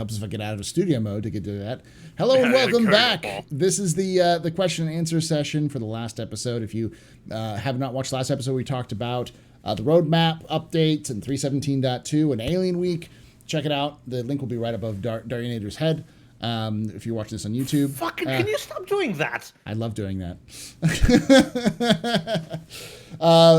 helps if I get out of studio mode to get to that. Hello and welcome back. This is the question and answer session for the last episode. If you have not watched the last episode, we talked about the roadmap updates and 317.2 and Alien Week. Check it out. The link will be right above Darjanator's head. If you're watching this on YouTube. Fucking, can you stop doing that? I love doing that.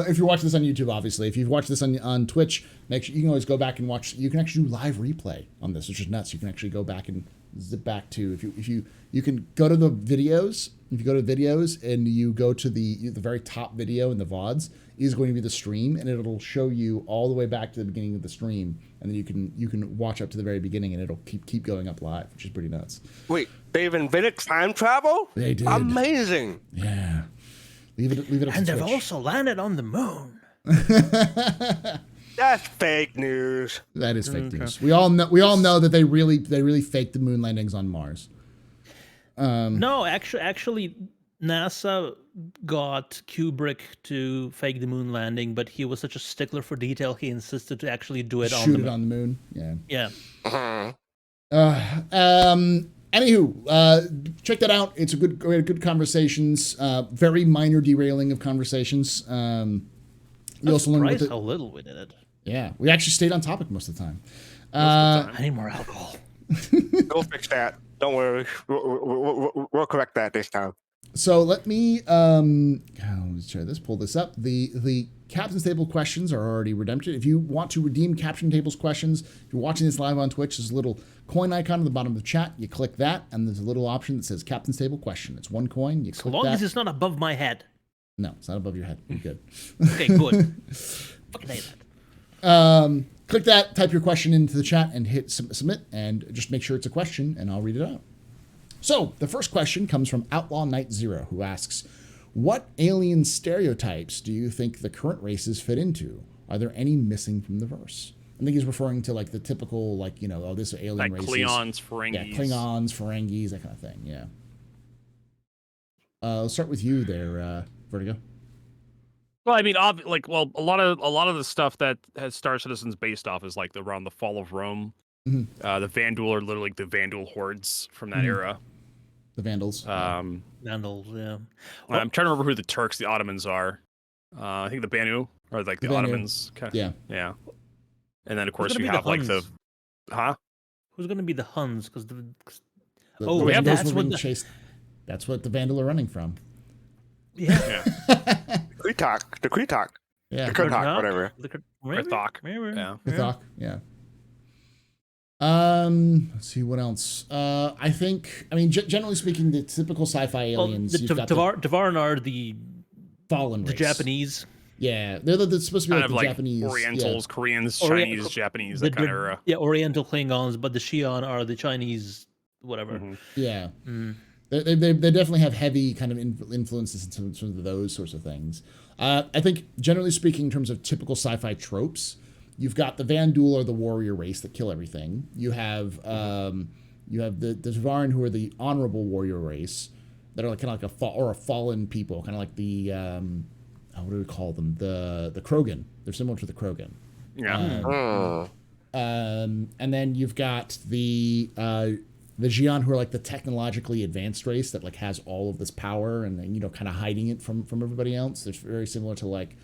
If you're watching this on YouTube, obviously. If you've watched this on Twitch, make sure you can always go back and watch. You can actually do live replay on this, which is nuts. You can actually go back and zip back to if you can go to the videos. If you go to videos and you go to the very top video in the VODs is going to be the stream, and it'll show you all the way back to the beginning of the stream, and then you can watch up to the very beginning, and it'll keep going up live, which is pretty nuts. Wait, they've invented time travel? They did. Amazing. Yeah. Leave it up and to they've Twitch. also landed on the moon. That's fake news. That is fake news. We all know that they really faked the moon landings on Mars. No, actually, NASA got Kubrick to fake the moon landing, but he was such a stickler for detail, he insisted to actually do it on the moon. Shoot it on the moon. Yeah. Uh-huh. Anywho, check that out. It's we had good conversations. Very minor derailing of conversations. You also learned how little we did it. Yeah, we actually stayed on topic most of the time. I need more alcohol. Go fix that. Don't worry. We'll correct that this time. So let me let's try this. Pull this up. The Captain's Table questions are already redempted. If you want to redeem Captain Table's questions, if you're watching this live on Twitch, there's a little coin icon at the bottom of the chat. You click that, and there's a little option that says Captain's Table question. It's one coin. You click as long that. as it's not above my head. No, it's not above your head. You're good. Okay, good. Fucking hate that. Click that, type your question into the chat, and hit submit, and just make sure it's a question, and I'll read it out. So, the first question comes from Outlaw Knight Zero, who asks, what alien stereotypes do you think the current races fit into? Are there any missing from the verse? I think he's referring to, like, the typical, like, this are alien like races. Klingons, Ferengis. Yeah, Klingons, Ferengis, that kind of thing, yeah. Let's start with you there, Vertigo. Well, I mean, a lot of the stuff that has Star Citizen's based off is like around the fall of Rome. Mm-hmm. The Vandal are literally like the Vandal hordes from that era. The Vandals. Vandals, yeah. I'm trying to remember who the Turks, the Ottomans are. I think the Banu are like the Banu. Ottomans. Yeah. Yeah. And then of course gonna you be have the like the, Huns? huh? Who's going to be the Huns? Because We have that's those what chased. That's what the Vandal are running from. Yeah. The Kretok. Yeah. The Kurtok, whatever. Rithok. Yeah. Rithok, yeah. Let's see what else. I mean, generally speaking, the typical sci-fi aliens. The Tevarin are the fallen race. Japanese. Yeah, they're supposed to be Kind like of the Japanese. Orientals, Koreans, Chinese, Japanese, that kind of era. Yeah, Oriental Klingons, but the Xi'an are the Chinese, whatever. Mm-hmm. Yeah. They definitely have heavy kind of influences in terms of those sorts of things. I think, generally speaking, in terms of typical sci-fi tropes, you've got the Vandal or the warrior race that kill everything. You have the Tevarin, who are the honorable warrior race, that are like kind of like a fallen people, kind of like the what do we call them? The Krogan. They're similar to the Krogan. Yeah. And then you've got the Xi'an, who are like the technologically advanced race that like has all of this power and kind of hiding it from everybody else. It's very similar to like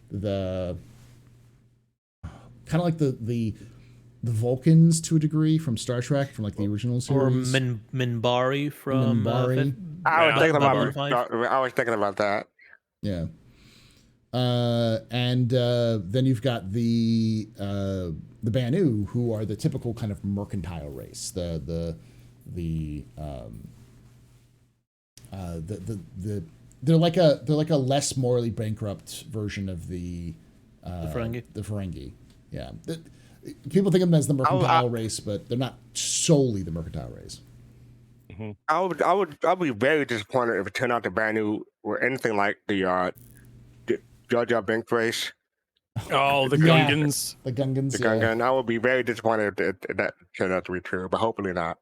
the kind of like the Vulcans to a degree from Star Trek, from like the original series. Or Minbari from Minbari. I was thinking about that. Yeah. And then you've got the Banu, who are the typical kind of mercantile race. They're like a less morally bankrupt version of the Ferengi. The Ferengi. Yeah. People think of them as the mercantile race, but they're not solely the mercantile race. Mm-hmm. I would be very disappointed if it turned out the Banu were anything like the Jar Jar Binks race. Oh, the Yeah. Gungans. The Gungans. The Gungan. I would be very disappointed if that turned out to be true, but hopefully not.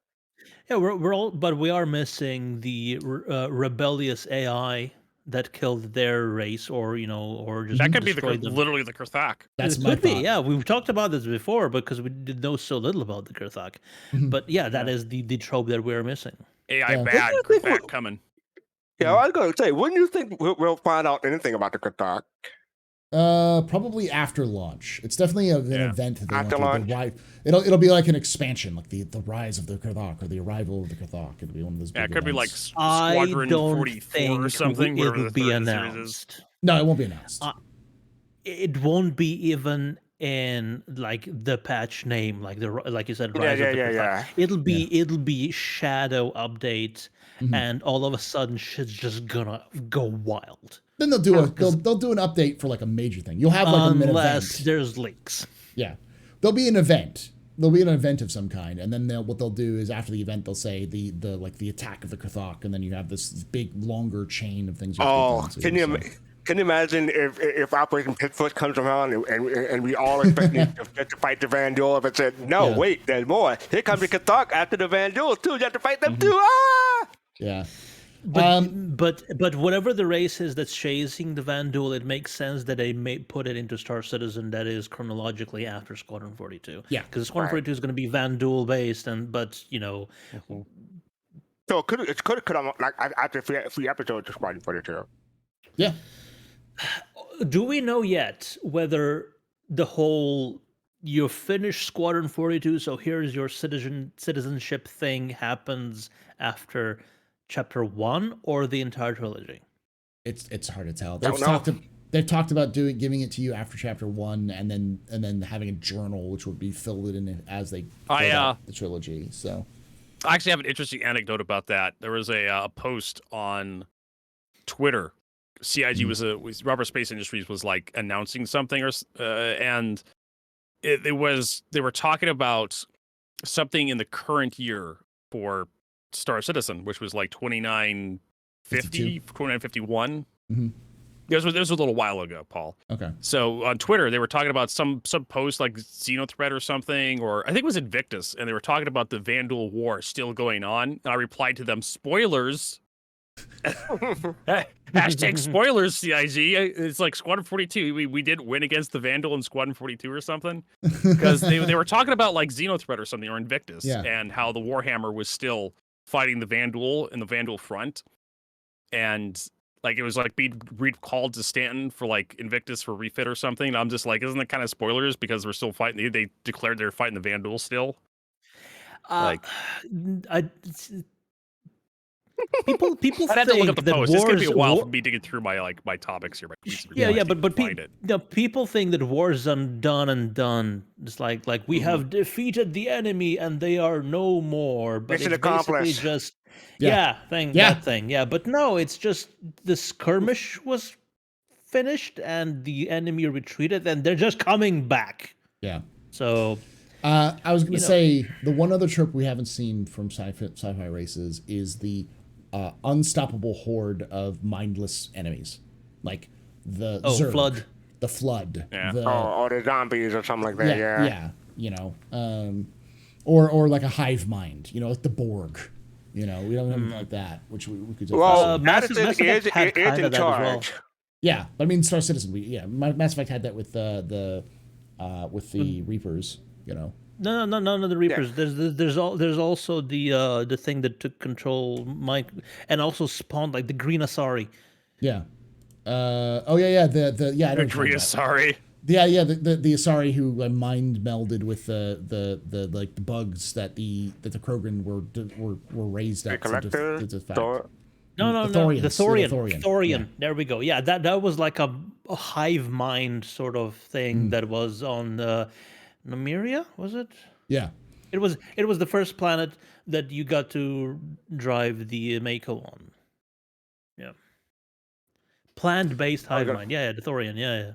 Yeah, we are missing the rebellious AI that killed their race, or or just That could be destroyed them. literally the Kurthak. That's It my could be, thought. yeah. We've talked about this before because we did know so little about the Kurthak. But yeah, that is the trope that we're missing. AI Yeah. bad, What do you think Kurthak coming. Yeah, I was going to say, wouldn't you think we'll find out anything about the Qatar? Probably after launch. It's definitely an event that they After want to. launch? It'll be like an expansion, like the rise of the Kurthak or the arrival of the Kurthak. It'll be one of those. Yeah, big it could be like events. Squadron I don't 44 think or something. whatever it'll the be third in the series is. announced. No, it won't be announced. It won't be even in like the patch name, like you said, Rise of the Kurthak. It'll be shadow update, and all of a sudden shit's just gonna go wild. Then they'll do they'll do an update for like a major thing. You'll have like an Unless event. there's leaks. Yeah, there'll be an event. There'll be an event of some kind, and then what they'll do is after the event they'll say the attack of the Kurthak, and then you have this big longer chain of things. Can you imagine if Operation Pitfoot comes around and we all expect to fight the Vandal, but said no, wait, there's more. Here comes the Qatar after the Vandal too. You have to fight them too. Ah! Yeah. But whatever the race is that's chasing the Vandal, it makes sense that they may put it into Star Citizen that is chronologically after Squadron 42. Yeah, because Squadron 42 is going to be Vandal based, but So it could come like after three episodes of Squadron 42. Yeah. Do we know yet whether the whole you finish Squadron 42, so here's your citizenship thing happens after Chapter 1 or the entire trilogy? It's hard to tell. They've talked about giving it to you after Chapter 1, and then having a journal which would be filled in as they build out the trilogy. So I actually have an interesting anecdote about that. There was a post on Twitter. CIG was Rubber Space Industries was like announcing something, and they were talking about something in the current year for Star Citizen, which was like 2950, 2951. This was a little while ago, Paul. Okay. So on Twitter, they were talking about some post like Xenothreat or something, or I think it was Invictus, and they were talking about the Vandal War still going on. And I replied to them, spoilers. Hashtag spoilers, CIG. It's like Squadron 42. We didn't win against the Vandal in Squadron 42 or something, because they were talking about like Xenothreat or something, or Invictus, and how the Warhammer was still fighting the Vandal in the Vandal front, and like it was like being recalled to Stanton for like Invictus for refit or something. And I'm just like, isn't that kind of spoilers because we're still fighting? They declared they're fighting the Vandal still. People I had to look think up the that post. It's gonna be a while war- for me digging through my my topics here. But people think that war's done and done. It's like we have defeated the enemy and they are no more. But Mission it's basically accomplished. just Yeah. that thing. Yeah, but no, it's just the skirmish was finished and the enemy retreated and they're just coming back. Yeah. So I was going to say the one other trope we haven't seen from sci-fi races is the unstoppable horde of mindless enemies, like the Zerg, Flood. the Flood, or the zombies or something like that. yeah, you know, or like a hive mind, you know, like the Borg. You know, we don't have anything like that, which we could do. Well, Mass Madison Effect is had kind in of that as well. charge. Yeah, but I mean, Star Citizen, Mass Effect had that with the Reapers. You know. No, the Reapers. Yeah. There's also the thing that took control, Mike, and also spawned like the Green Asari. Yeah. The Green Asari. Yeah, the Asari who mind melded with the like the bugs that the Krogan were raised up to fact. No, the Thorian. Yeah. There we go. Yeah, that was like a hive mind sort of thing that was on Numeria, was it? Yeah. It was the first planet that you got to drive the Mako on. Yeah. Plant-based hive mind. Yeah, the Thorian. Yeah.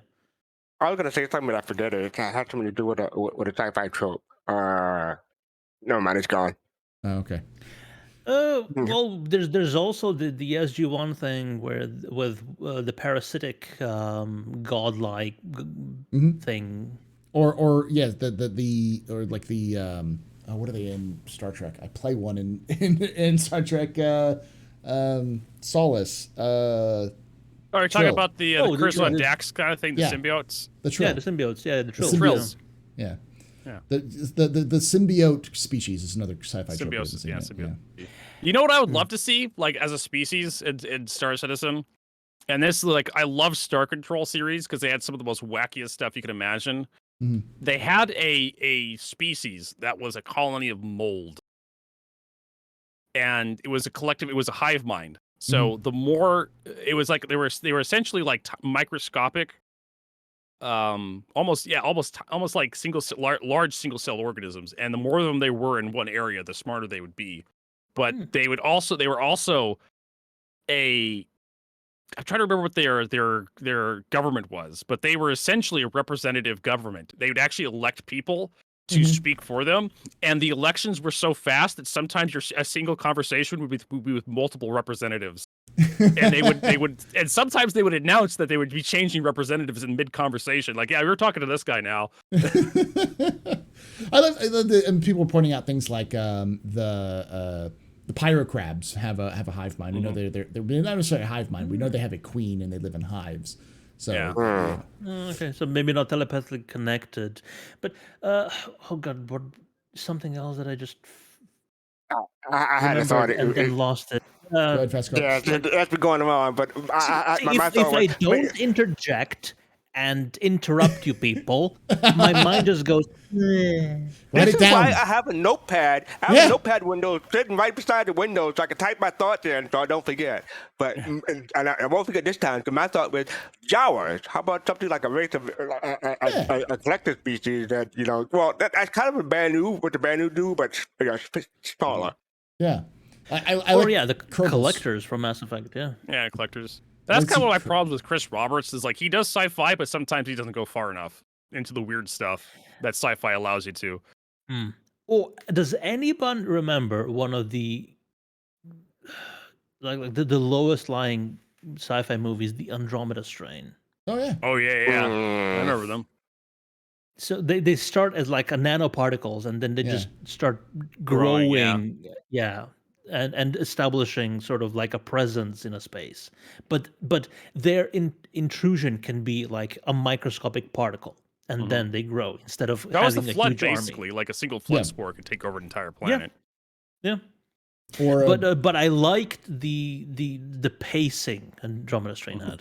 I was gonna say something, but I forget it. It had something to do with a sci-fi trope. Never mind, it's gone. Oh, okay. Well, there's also the SG-1 thing where with the parasitic godlike thing. Or like the what are they in Star Trek? I play one in Star Trek Solace. Are you talking Trill. about the Oh, Curse yeah, on there's- Dax kind of thing, the Yeah. symbiotes? The Trill. Yeah, the symbiotes. Yeah, the The trills. symbiotes. Yeah. Yeah. The symbiote species is another sci-fi trope. Symbiosis, yeah, Yeah. symbiote. You know what I would love to see, like as a species in Star Citizen, and this like I love Star Control series because they had some of the most wackiest stuff you can imagine. Mhm. They had a species that was a colony of mold, and it was a collective. It was a hive mind. So the more it was like they were essentially like microscopic, almost like large single cell organisms, and the more of them they were in one area, the smarter they would be. But they were also I'm trying to remember what their government was, but they were essentially a representative government. They would actually elect people to speak for them, and the elections were so fast that sometimes a single conversation would be with multiple representatives. And they would and sometimes they would announce that they would be changing representatives in mid conversation. Like, yeah, we're talking to this guy now. I love and people are pointing out things like the pyrocrabs have a hive mind. We know they're not necessarily a hive mind. We know they have a queen and they live in hives. So Yeah. Okay, so maybe not telepathically connected, but oh god, what something else that I just I had a thought. remembered and then lost it. go ahead, Fastcart. Yeah, that's been going on, but my if thought I was, don't interject and interrupt you people, my mind just goes. Write this it is why down. I have a notepad. I have a notepad window sitting right beside the window so I can type my thoughts in so I don't forget. But and I won't forget this time because my thought was Jawas. How about something like a race of a collective species that, you know, well, that's kind of a Banu, what the Banu do, but smaller. Yeah. I Or like yeah, the Kerbals. collectors from Mass Effect. Yeah. Yeah, collectors. That's Let's kind of see. one of my problems with Chris Roberts is like he does sci-fi, but sometimes he doesn't go far enough into the weird stuff that sci-fi allows you to. Or does anyone remember one of the like the lowest lying sci-fi movies, The Andromeda Strain? Oh yeah. Oh yeah. I remember them. So they start as like a nanoparticles and then they just start Growing, growing, and establishing sort of like a presence in a space. But their intrusion can be like a microscopic particle, and then they grow instead of That was the having a flood, huge army. basically. Like a single flood spore could take over an entire planet. Yeah. Or But I liked the pacing Andromeda Strain had.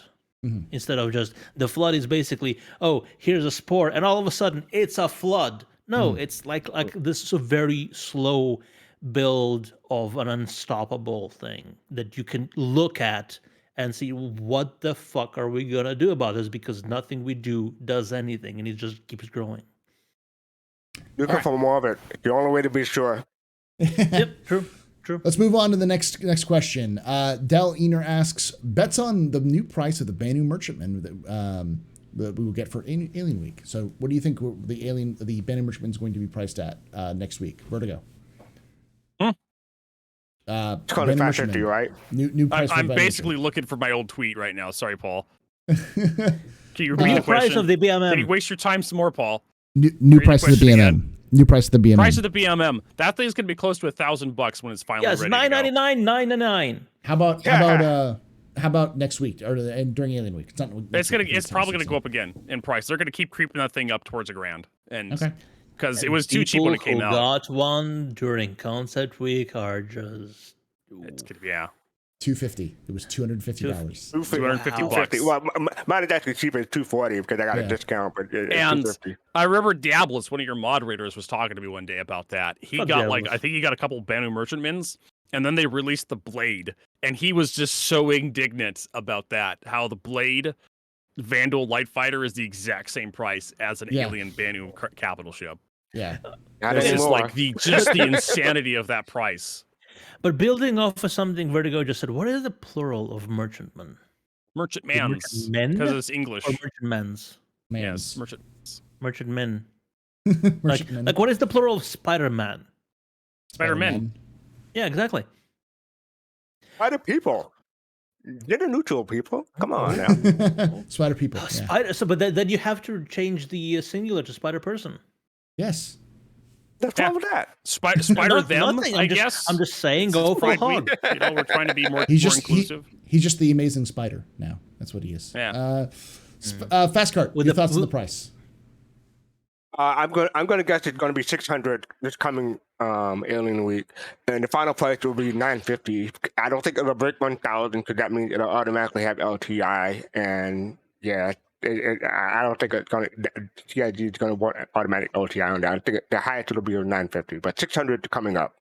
Instead of just the flood is basically, oh, here's a spore, and all of a sudden it's a flood. No, it's like this is a very slow build of an unstoppable thing that you can look at and see what the fuck are we gonna do about this, because nothing we do does anything and it just keeps growing. Looking for more of it. The only way to be sure. Yep, true. let's move on to the next question. Del Ener asks, bets on the new price of the Banu merchantman that we will get for Alien Week. So what do you think the Banu merchantman is going to be priced at next week? Vertigo. It's called a fashion to you, right? New price. I'm for basically looking for my old tweet right now. Sorry, Paul. Can you repeat the The price question? of the BMM. Can you waste your time some more, Paul? new price of the question BMM. again. New price of the BMM. Price of the BMM. That thing's gonna be close to $1,000 when it's finally Yes, ready to go. $9.99. How about next week or during Alien Week? It's probably gonna go up again in price. They're gonna keep creeping that thing up towards $1,000, and because it was too cheap when it came People out. who got one during Concept Week are just It's gonna be $250. It was $250. $250. Well, mine is actually cheaper than $240 because I got a discount. But it's And $250. I remember Diablos, one of your moderators, was talking to me one day about that. He Fuck got Diablos. I think he got a couple Banu merchantmans, and then they released the Blade, and he was just so indignant about that. How the Blade Vandal Light Fighter is the exact same price as an alien Banu capital ship. Yeah. Not It's just anymore. like the insanity of that price. But building off of something Vertigo just said, what is the plural of merchantman? Merchantmans, Merchantmen? because it's English. Or merchantmans? Yes, Merchantmen. Merchantmen. Like what is the plural of Spider-Man? Spider-Man. Yeah, exactly. Spider people. You're the neutral people. Come on now. Spider people. Oh, Yeah. Spider. So, but then you have to change the singular to Spider-Person. Yes. What's wrong with that? Spider them, nothing. I guess. I'm just saying, go for hog. We're trying to be more He's just inclusive. He's just the amazing spider now. That's what he is. Yeah. Fastcart. With your thoughts on the price? I'm going to guess it's going to be 600 this coming Alien Week, and the final price will be 950. I don't think it'll break 1,000 because that means it'll automatically have LTI, and yeah, I don't think it's going to. CIG is going to want automatic LTI on that. I think the highest it'll be 950, but 600 coming up.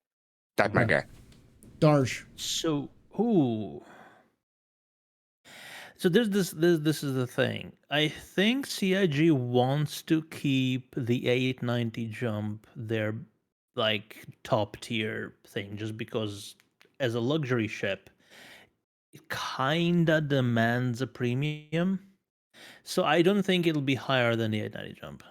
That's my guess. Darj. So, So this is the thing. I think CIG wants to keep the 890 jump their like top tier thing, just because as a luxury ship, it kinda demands a premium. So I don't think it'll be higher than the 890 jump.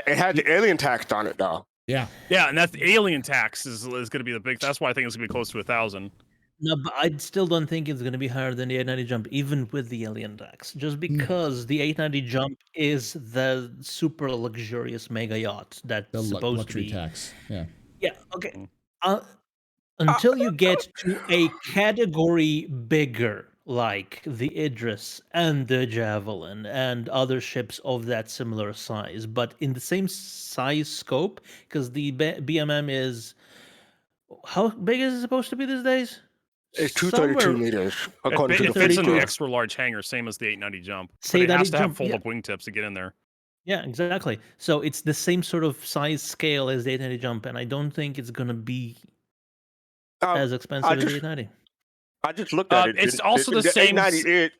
It has the alien tax on it though. Yeah. Yeah, and that's the alien tax is going to be the big. That's why I think it's going to be close to 1,000. No, but I still don't think it's going to be higher than the 890 jump, even with the alien tax. Just because the 890 jump is the super luxurious mega yacht that's The supposed luxury to be. tax. Yeah. Yeah. Okay. Until you get to a category bigger, like the Idris and the Javelin and other ships of that similar size, but in the same size scope, because the BMM is how big is it supposed to be these days? It's 232 meters, according to It the fits in the 32. extra large hangar, same as the 890 jump. But Say it that has it to have jump, fold yeah. up wingtips to get in there. Yeah, exactly. So it's the same sort of size scale as the 890 jump, and I don't think it's gonna be as expensive as the 890. I just looked at it. It's also the same. 890,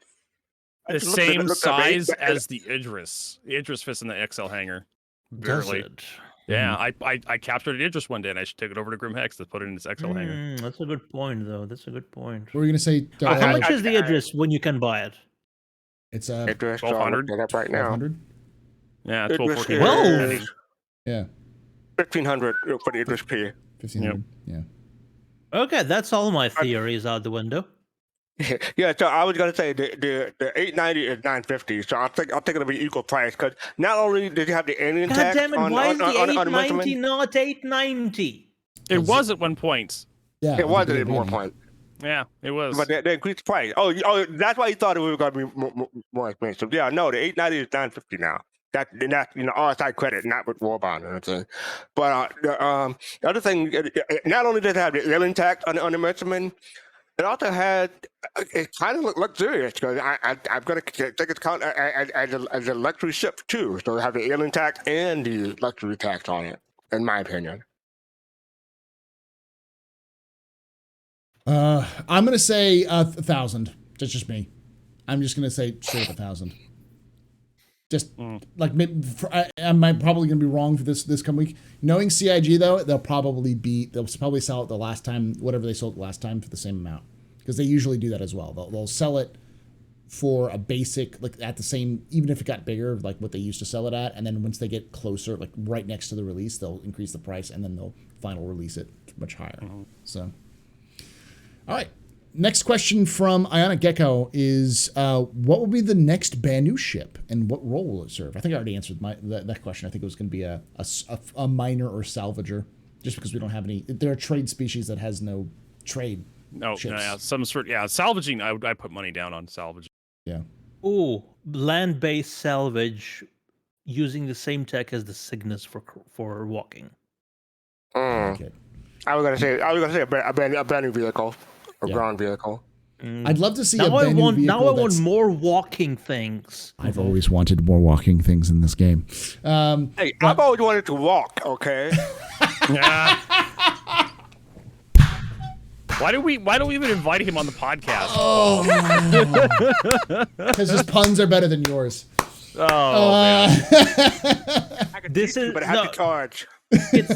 The same size as the Idris. The Idris fits in the XL hangar. Does Barely. it? Yeah, I captured an Idris one day, and I should take it over to Grim Hex to put it in its XL hangar. That's a good point, though. That's a good point. What were you gonna say? How much is the Idris when you can buy it? It's 1200 right now. 1200. Yeah, Idris 1214. is Yeah. 1500 for the Idris P. 1500. Yeah. Okay, that's all my theories out the window. Yeah, so I was gonna say the 890 is 950, so I think it'll be equal price because not only did you have the alien God tax damn it! on Why is the on 890 not 890? It was at one point. Yeah. it was at one point, Yeah, it was. but they increased the price. Oh, that's why you thought it was gonna be more expensive. Yeah, no, the 890 is 950 now. That's RSI credit, not with Warbond or anything. But the other thing, not only did it have the alien tax on the Merchantman, it also had it kind of looked luxurious because I've got to take it count as a luxury ship too. So it have the alien tax and the luxury tax on it, in my opinion. I'm gonna say 1,000. That's just me. I'm just gonna say straight up 1,000. Just like I'm probably gonna be wrong for this coming week. Knowing CIG though, they'll probably sell it the last time, whatever they sold last time, for the same amount, because they usually do that as well. They'll sell it for a basic, like at the same, even if it got bigger, like what they used to sell it at, and then once they get closer, like right next to the release, they'll increase the price, and then they'll final release it much higher. So, all right. Next question from Ionic Gecko is, what will be the next Banu ship, and what role will it serve? I think I already answered that question. I think it was going to be a miner or salvager, just because we don't have any. They're a trade species that has no trade. No, ships. yeah, some sort. Yeah, salvaging. I put money down on salvaging. Yeah. Oh, land-based salvage using the same tech as the Cygnus for walking. Okay. I was gonna say a Banu vehicle. A ground vehicle. I'd love to see Now a Banu vehicle. Now I want more walking things. I've always wanted more walking things in this game. Hey, I've always wanted to walk. Okay. Yeah. Why don't we even invite him on the podcast? Oh, because his puns are better than yours. Man. I could This teach you, is- but I have no. to charge. It's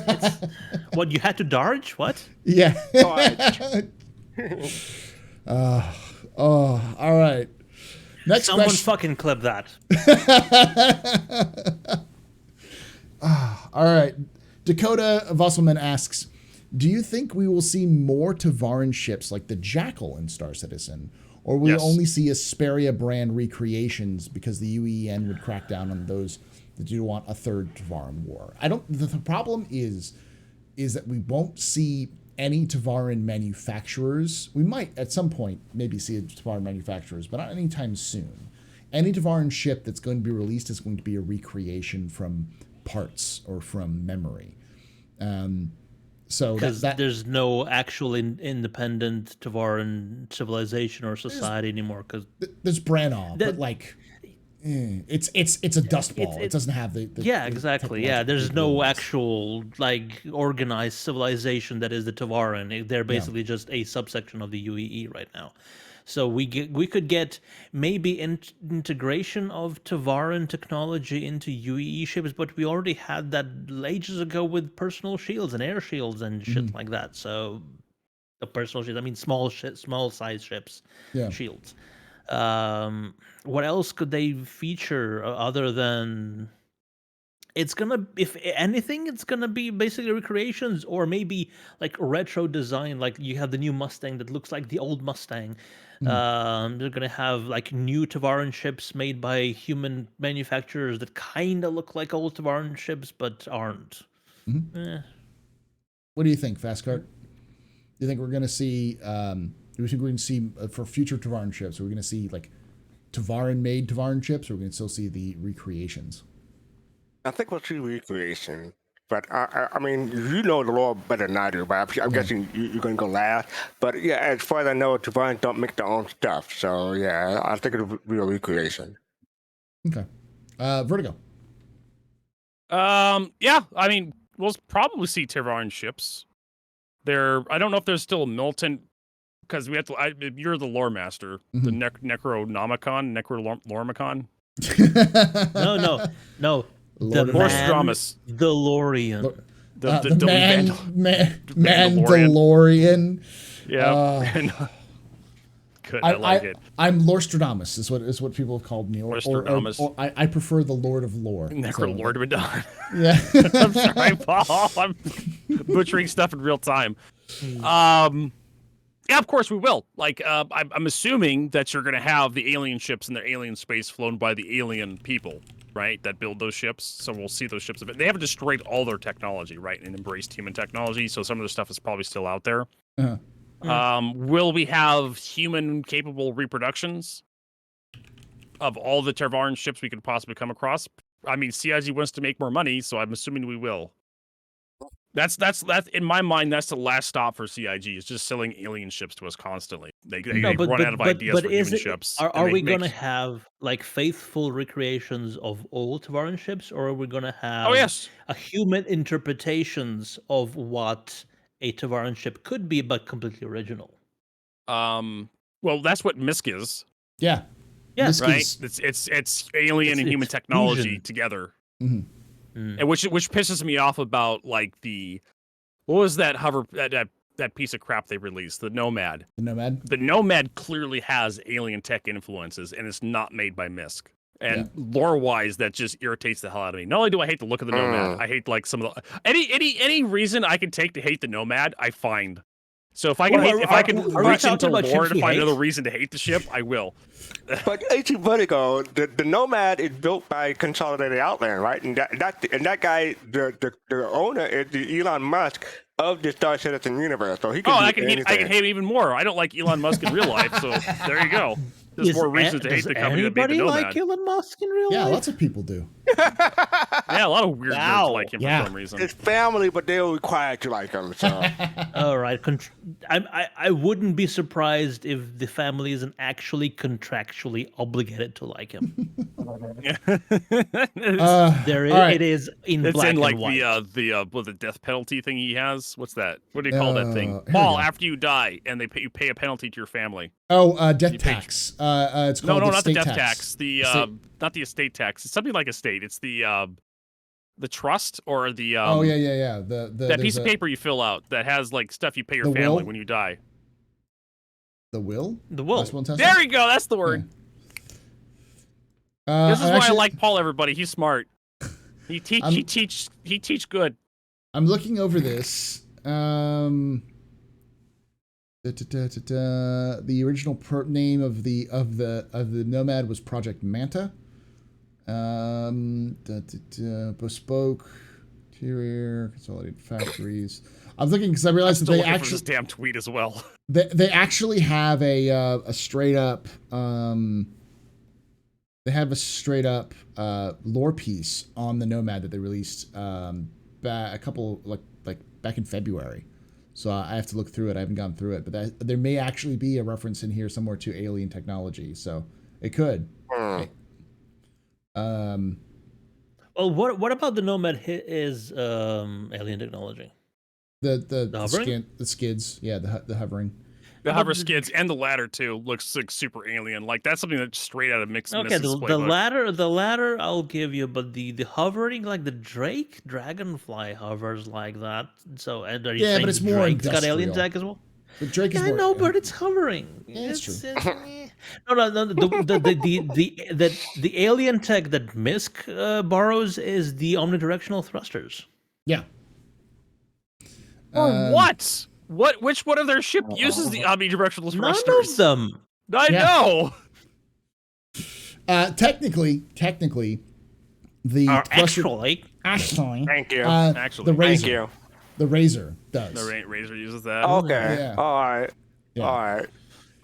what you had to Darj? What? Yeah. Charge. All right. Next Someone question. fucking clip that. All right. Dakota Vosselman asks, do you think we will see more Tevarin ships like the Jackal in Star Citizen? Or will we Yes. only see Asperia brand recreations because the UEN would crack down on those that you want a third Tevarin war. I don't. The problem is that we won't see any Tevarin manufacturers. We might at some point maybe see Tevarin manufacturers, but not anytime soon. Any Tevarin ship that's going to be released is going to be a recreation from parts or from memory. So because there's no actual independent Tevarin civilization or society anymore. Because there's Branagh, but like. It's a dust ball. It doesn't have the exactly. Yeah, there's no actual like organized civilization that is the Tevarin. They're basically just a subsection of the UEE right now. So we could get maybe integration of Tevarin technology into UEE ships, but we already had that ages ago with personal shields and air shields and shit like that. So the personal shields, I mean small size ships, shields. What else could they feature other than it's gonna, if anything, it's gonna be basically recreations or maybe like retro design. Like you have the new Mustang that looks like the old Mustang. They're gonna have like new Tevarin ships made by human manufacturers that kind of look like old Tevarin ships but aren't. What do you think, Fastcart? Do you think we're gonna see? Do we think we're going to see for future Tevarin ships? Are we going to see like Tevarin-made Tevarin ships, or are we going to still see the recreations? I think we'll see recreation, but I mean, you know the lore better than I do. But I'm guessing you're going to go last. But yeah, as far as I know, Tevarin don't make their own stuff, so yeah, I think it'll be a recreation. Okay, Vertigo. Yeah, I mean, we'll probably see Tevarin ships. I don't know if there's still a militant. Because we have to. You're the lore master, the Necronomicon. No. The Mandalorian. The Mandalorian. Yeah. Good. I like it. I'm Lorstradamus, is what people have called me. Or I prefer the Lord of Lore. Lord Madon. Yeah. I'm sorry, Paul. I'm butchering stuff in real time. Yeah, of course we will. Like, I'm assuming that you're going to have the alien ships in their alien space flown by the alien people, right? That build those ships. So we'll see those ships. They haven't destroyed all their technology, right? And embraced human technology. So some of the stuff is probably still out there. Will we have human-capable reproductions of all the Tevarin ships we could possibly come across? I mean, CIG wants to make more money, so I'm assuming we will. That's in my mind. That's the last stop for CIG. Is just selling alien ships to us constantly. They run out of ideas for human ships. Are we going to have like faithful recreations of old Tevarin ships, or are we going to have a human interpretations of what a Tevarin ship could be, but completely original? Well, that's what MISC is. Yeah. Yes. Right. It's alien and human technology fusion together. And which pisses me off about like what was that that piece of crap they released, the Nomad. The Nomad clearly has alien tech influences, and it's not made by MISC. And lore wise, that just irritates the hell out of me. Not only do I hate the look of the Nomad, I hate like some of the any reason I can take to hate the Nomad, I find. So if I can reach into lore to find another reason to hate the ship, I will. But HCVertigo, the Nomad is built by Consolidated Outland, right? And that guy, the owner is the Elon Musk of the Star Citizen universe. So he can I can hate him even more. I don't like Elon Musk in real life, so there you go. There's more reasons to hate the company that made the Nomad. Like Elon Musk in real life? Yeah, lots of people do. Yeah, a lot of weird nerds like him for some reason. It's family, but they're required to like him. So. All right. I wouldn't be surprised if the family isn't actually contractually obligated to like him. It is in it's black in like and white. the death penalty thing he has. What's that? What do you call that thing? Paul, after you die, and you pay a penalty to your family. Death tax. It's called not the death tax. Not the estate tax. It's something like estate. It's the trust or the that piece of paper you fill out that has like stuff you pay your family when you die. The will. There you go. That's the word. This is why I like Paul. Everybody, he's smart. He teach good. I'm looking over this. The original name of the Nomad was Project Manta. Bespoke, interior, consolidated factories. I'm thinking because I realized that they actually this damn tweet as well. They actually have a straight up they have a straight up lore piece on the Nomad that they released a couple like back in February. So I have to look through it. I haven't gone through it, but there may actually be a reference in here somewhere to alien technology. So it could. Well, what about the Nomad is alien technology? The skids, yeah, the hovering. The hover skids and the ladder too looks like super alien. Like that's something that's straight out of Mixed. Okay, the ladder I'll give you, but the hovering, like the dragonfly hovers like that. So are you saying but it's more Drake's got alien tech as well? But Drake is I know, but it's hovering. Yeah, it's true. No. The alien tech that Misk borrows is the omnidirectional thrusters. Yeah. Or what? Which one of their ship uses the omnidirectional thrusters? None of them. I know. Technically, the actually, thank you. The Razor, thank you. The Razor does. The Razor uses that. Okay. Yeah. All right. Yeah. All right.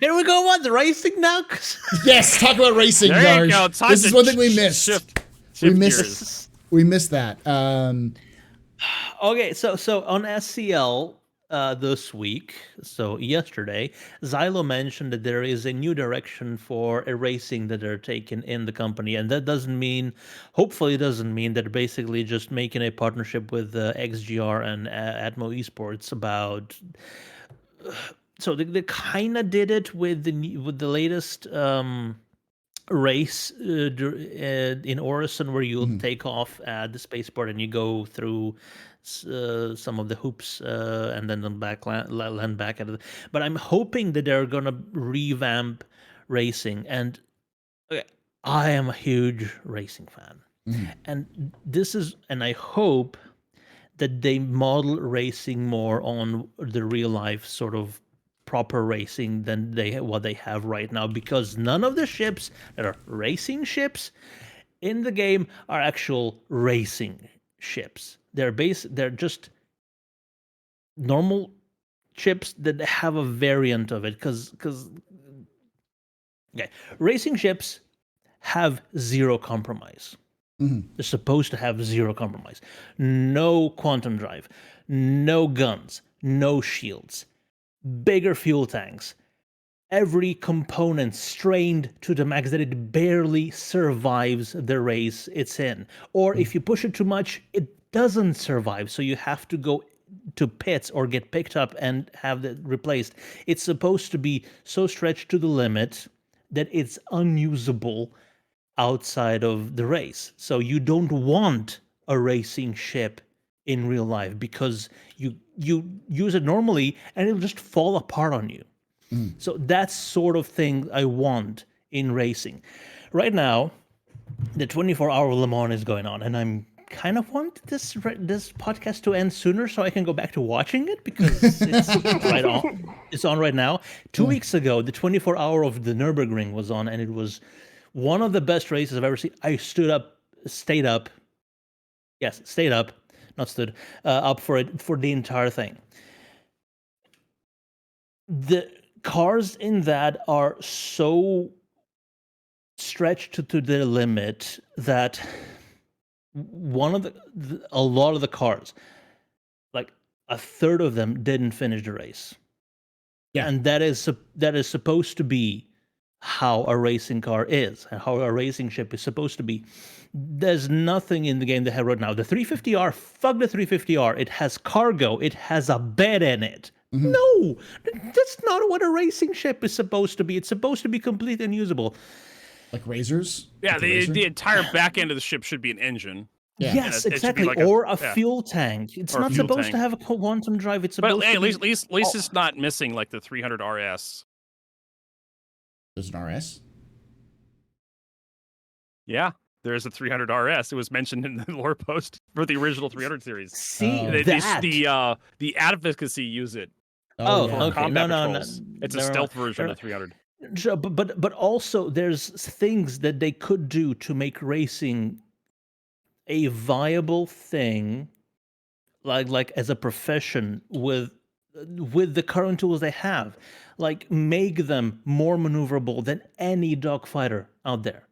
Here we go on the racing now. Yes, talk about racing, There you Darj. go. Time This is to one thing we missed. shift We gears. missed that. Okay, so on SCL this week, so yesterday, Xylo mentioned that there is a new direction for erasing that they're taking in the company, and that doesn't mean, hopefully, it doesn't mean that they're basically just making a partnership with XGR and Atmo Esports about. So they kind of did it with the latest race in Orison, where you'll take off at the spaceport and you go through some of the hoops and then land back at it. But I'm hoping that they're gonna revamp racing, and I am a huge racing fan, and I hope that they model racing more on the real life sort of proper racing than what they have right now, because none of the ships that are racing ships in the game are actual racing ships. They're just normal ships that have a variant of it, because racing ships have zero compromise. They're supposed to have zero compromise. No quantum drive, no guns, no shields, bigger fuel tanks, every component strained to the max that it barely survives the race it's in. Or if you push it too much, it doesn't survive, so you have to go to pits or get picked up and have it replaced. It's supposed to be so stretched to the limit that it's unusable outside of the race. So you don't want a racing ship in real life, because you use it normally and it'll just fall apart on you. So that's sort of thing I want in racing. Right now, the 24-hour Le Mans is going on, and I'm kind of want this podcast to end sooner so I can go back to watching it, because it's right on. It's on right now. 2 weeks ago, the 24-hour of the Nürburgring was on, and it was one of the best races I've ever seen. I stayed up, not stood, up for it for the entire thing. The cars in that are so stretched to the limit that a lot of the cars, like a third of them, didn't finish the race. Yeah, and that is supposed to be how a racing car is and how a racing ship is supposed to be. There's nothing in the game they have right now. The 350R, fuck the 350R. It has cargo. It has a bed in it. No, that's not what a racing ship is supposed to be. It's supposed to be completely unusable. Like Razors? Yeah, like the entire back end of the ship should be an engine. Yeah. Yes, exactly. Like or a fuel tank. It's not supposed to have a quantum drive. It's supposed to be... at least it's not missing like the 300 RS. There's an RS? Yeah, there's a 300 RS. It was mentioned in the lore post for the original 300 series. See, the advocacy use it. Okay. No. It's a stealth version of 300. So, but also there's things that they could do to make racing a viable thing, like as a profession with the current tools they have, like make them more maneuverable than any dogfighter out there.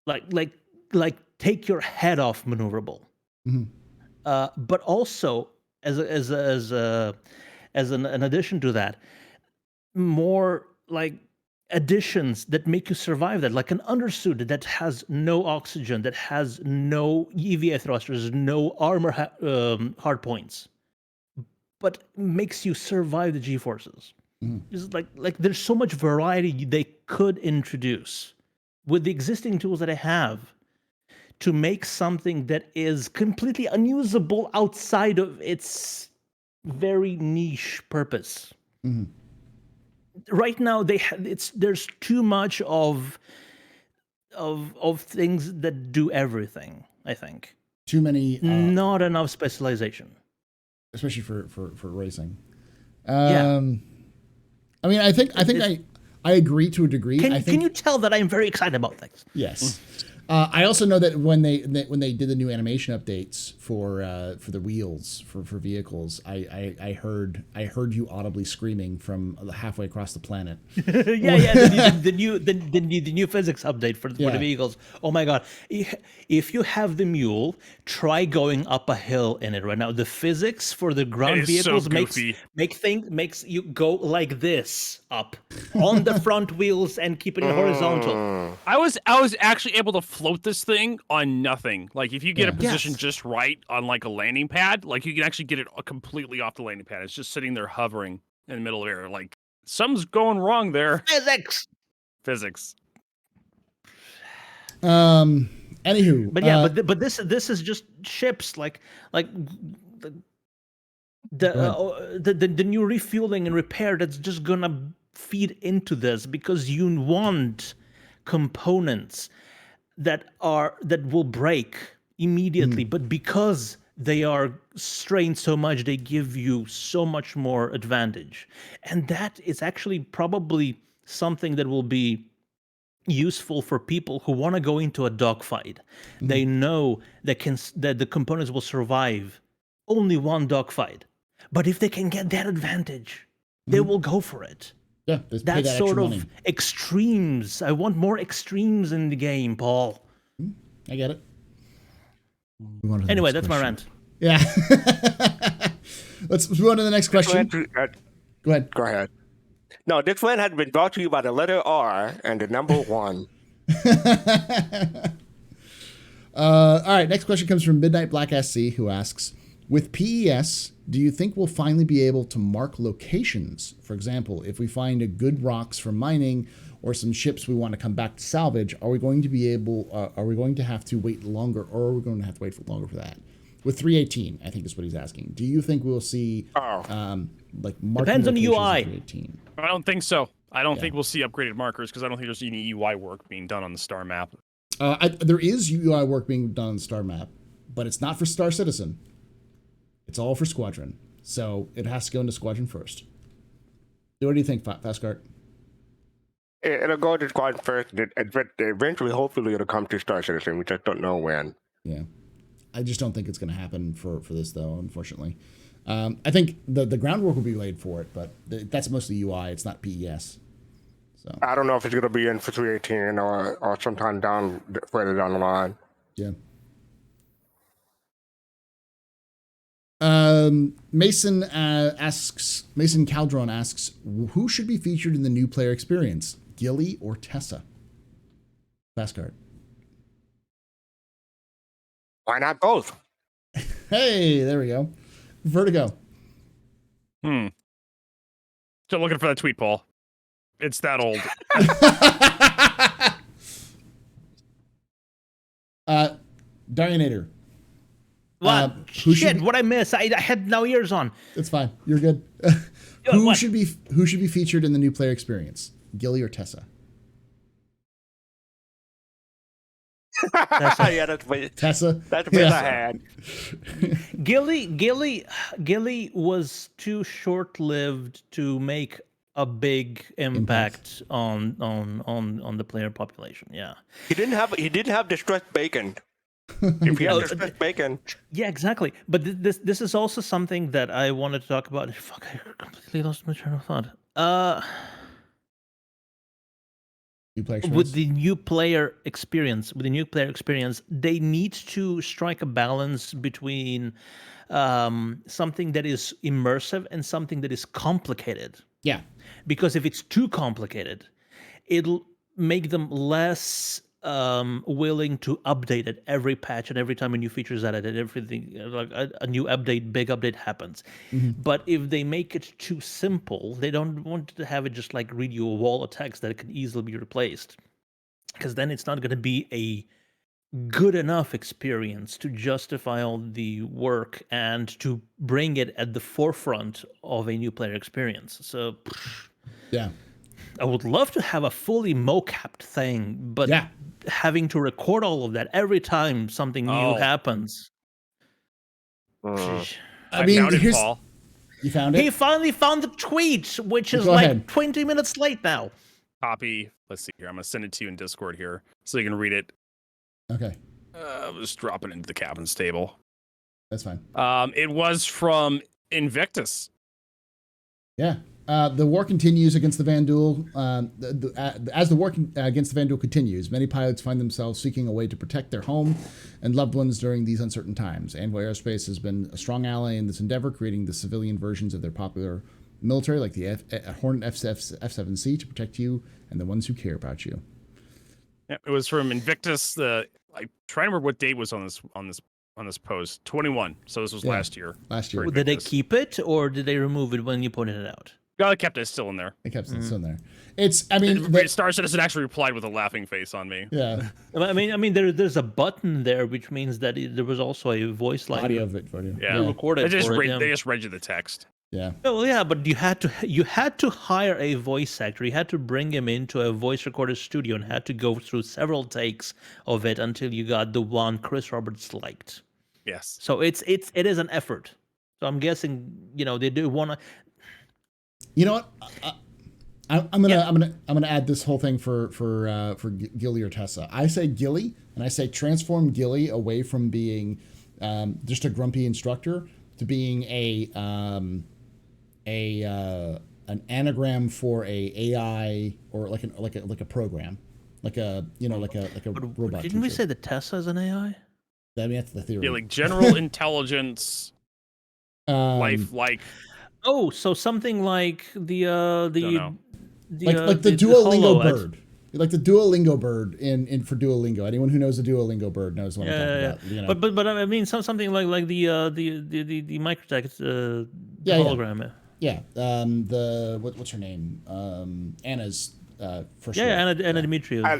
Like take your head off maneuverable. Mhm. But also as an addition to that, more like additions that make you survive that, like an undersuit that has no oxygen, that has no EVA thrusters, no armor hard points, but makes you survive the G-forces. It's like there's so much variety they could introduce with the existing tools that I have to make something that is completely unusable outside of its very niche purpose. Right now, there's too much of things that do everything. I think Too many, not enough specialization, especially for racing. Yeah. I mean, I think I agree to a degree. Can you tell that I'm very excited about things? Yes. I also know that when they did the new animation updates for the wheels for vehicles, I heard you audibly screaming from halfway across the planet. Yeah. The new physics update for the vehicles. Oh my god! If you have the mule, try going up a hill in it right now. The physics for the ground vehicles makes you go like this up on the front wheels and keeping it horizontal. I was actually able to float this thing on nothing. Like if you get a position just right on like a landing pad, like you can actually get it completely off the landing pad. It's just sitting there hovering in the middle of air. Like something's going wrong there. Physics. Anywho, but this is just ships like the new refueling and repair that's just gonna feed into this, because you want components that will break immediately, but because they are strained so much, they give you so much more advantage. And that is actually probably something that will be useful for people who want to go into a dogfight. They know that the components will survive only one dogfight. But if they can get that advantage, they will go for it. Yeah, that's sort of extremes. I want more extremes in the game, Paul. I get it. Anyway, that's my rant. Yeah. Let's move on to the next question. Go ahead. No, this one has been brought to you by the letter R and the number 1. All right, next question comes from Midnight Black SC, who asks, with PES, do you think we'll finally be able to mark locations? For example, if we find a good rocks for mining or some ships we want to come back to salvage, are we going to have to wait longer, or are we going to have to wait longer for that? With 3.18, I think is what he's asking. Do you think we'll see like marking depends on the UI? 3.18? I don't think so. I don't think we'll see upgraded markers because I don't think there's any UI work being done on the star map. There is UI work being done on the star map, but it's not for Star Citizen. It's all for Squadron. So it has to go into Squadron first. What do you think, Fastcart? It'll go to Squadron first. Eventually, hopefully, it'll come to Star Citizen. We just don't know when. Yeah. I just don't think it's going to happen for this, though, unfortunately. I think the groundwork will be laid for it, but that's mostly UI. It's not PES. So I don't know if it's going to be in for 3.18 or sometime further down the line. Yeah. Mason Caldron asks, who should be featured in the new player experience, Gilly or Tessa? Fastcart. Why not both? Hey, there we go. Vertigo. Still looking for that tweet, Paul. It's that old. Darjanator. What? Shit, what I miss? I had no ears on. It's fine. You're good. Who should be featured in the new player experience? Gilly or Tessa? Tessa. Yeah, that's Tessa. That's the best I had. Gilly was too short-lived to make a big impact on the player population. Yeah. He didn't have distressed bacon. If he had distressed bacon. Yeah, exactly. But this is also something that I wanted to talk about. Fuck, I completely lost my train of thought. With the new player experience, they need to strike a balance between something that is immersive and something that is complicated. Yeah. Because if it's too complicated, it'll make them less willing to update it every patch and every time a new feature is added and everything, like a new update, big update happens. But if they make it too simple, they don't want to have it just like read you a wall of text that can easily be replaced, because then it's not going to be a good enough experience to justify all the work and to bring it at the forefront of a new player experience. So yeah, I would love to have a fully mocapped thing, but having to record all of that every time something new happens. I mean, here's Paul. You found it? He finally found the tweet, which is like 20 minutes late now. Copy. Let's see here. I'm going to send it to you in Discord here so you can read it. Okay. I'll just drop it into the captain's table. That's fine. It was from Invictus. Yeah. The war continues against the Vanduul. As the war against the Vanduul continues, many pilots find themselves seeking a way to protect their home and loved ones during these uncertain times. Envoy Aerospace has been a strong ally in this endeavor, creating the civilian versions of their popular military, like the Hornet F7C, to protect you and the ones who care about you. Yeah, it was from Invictus. I try to remember what date was on this post. 21. So this was last year. Last year. Did they keep it or did they remove it when you pointed it out? No, they kept it still in there. They kept it still in there. It's, I mean, Star Citizen actually replied with a laughing face on me. Yeah. I mean, there's a button there, which means that there was also a voice line. Audio of it for you. Yeah. Recorded. They just read you the text. Yeah. Well, yeah, but you had to hire a voice actor. You had to bring him into a voice recorder studio and had to go through several takes of it until you got the one Chris Roberts liked. Yes. So it is an effort. So I'm guessing, they do want to. You know what? I'm gonna add this whole thing for Gilly or Tessa. I say Gilly, and I say transform Gilly away from being just a grumpy instructor to being an anagram for a AI or like a program, like a robot. Didn't we say that Tessa is an AI? I mean, that's the theory. Yeah, like general intelligence, life. Oh, so something like the Duolingo bird. Like the Duolingo bird in for Duolingo. Anyone who knows the Duolingo bird knows what I'm talking about. You know? But I mean something like the microtext hologram. Yeah. What's her name? Anna's first. Yeah, Anna Dimitriou. I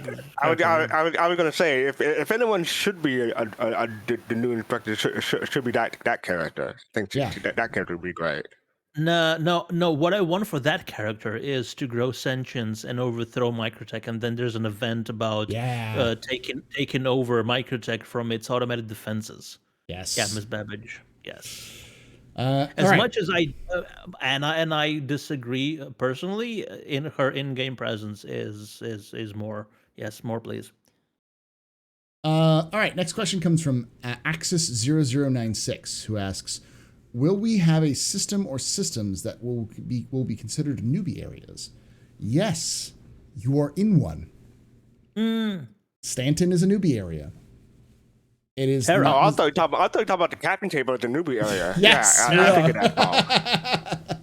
was going to say if anyone should be the new instructor should be that character. I think that character would be great. No. What I want for that character is to grow sentience and overthrow Microtech, and then there's an event about taking over Microtech from its automated defenses. Yes. Yeah, Miss Babbage. Yes. Much as I disagree personally, in her in-game presence is more. Yes, more please. All right. Next question comes from Axis0096, who asks, will we have a system or systems that will be considered newbie areas? Yes, you are in one. Stanton is a newbie area. It is. I thought you talking about the captain table at the newbie area. Yes, I figured that out.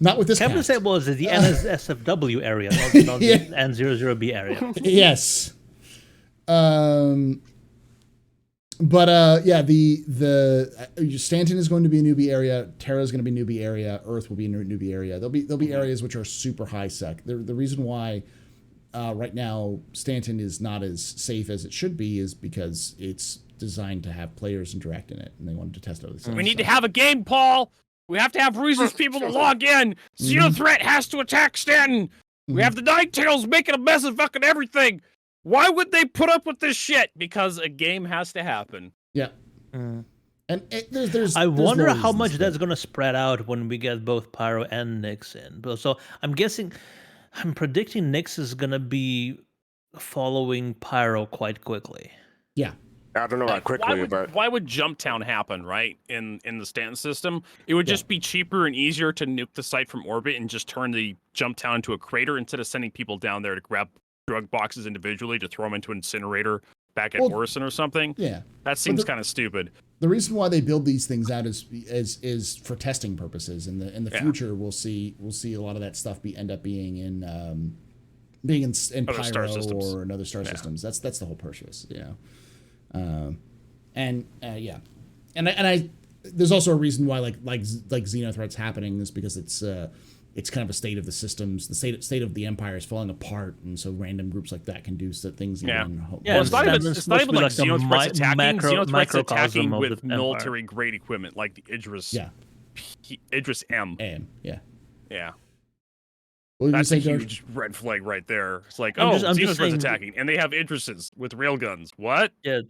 Not with this. Captain table is the NSFW area, not the N00B area. Yes. But the Stanton is going to be a newbie area. Terra is going to be a newbie area. Earth will be a newbie area. There'll be areas which are super high sec. The reason why right now Stanton is not as safe as it should be is because it's designed to have players interact in it, and they wanted to test out the We need to have a game, Paul. We have to have reasons people to log in. Xenothreat has to attack Stanton. We have the Ninetales making a mess of fucking everything. Why would they put up with this shit? Because a game has to happen. Yeah. And there's I wonder more how much reasons, that's going to spread out when we get both Pyro and Nyx in. So I'm predicting Nyx is going to be following Pyro quite quickly. Yeah. I don't know how quickly, but why would Jump Town happen, right? In the Stanton system, it would just be cheaper and easier to nuke the site from orbit and just turn the Jump Town into a crater instead of sending people down there to grab drug boxes individually to throw them into an incinerator back at Orison or something. Yeah, that seems kind of stupid. The reason why they build these things out is for testing purposes. In the future, we'll see a lot of that stuff being in Pyro or in other star systems. That's the whole purpose, you know. And there's also a reason why like Xenothreat's happening is because it's kind of a state of the systems, the state of the Empire is falling apart, and so random groups like that can do things. Well, it's not even like Xenothreat's attacking. Xenothreat's attacking with military grade equipment like the Idris. Yeah. Idris M. Yeah. That's a huge red flag right there. It's like, Xenothreat's attacking, and they have Idrises with railguns. What? Yeah.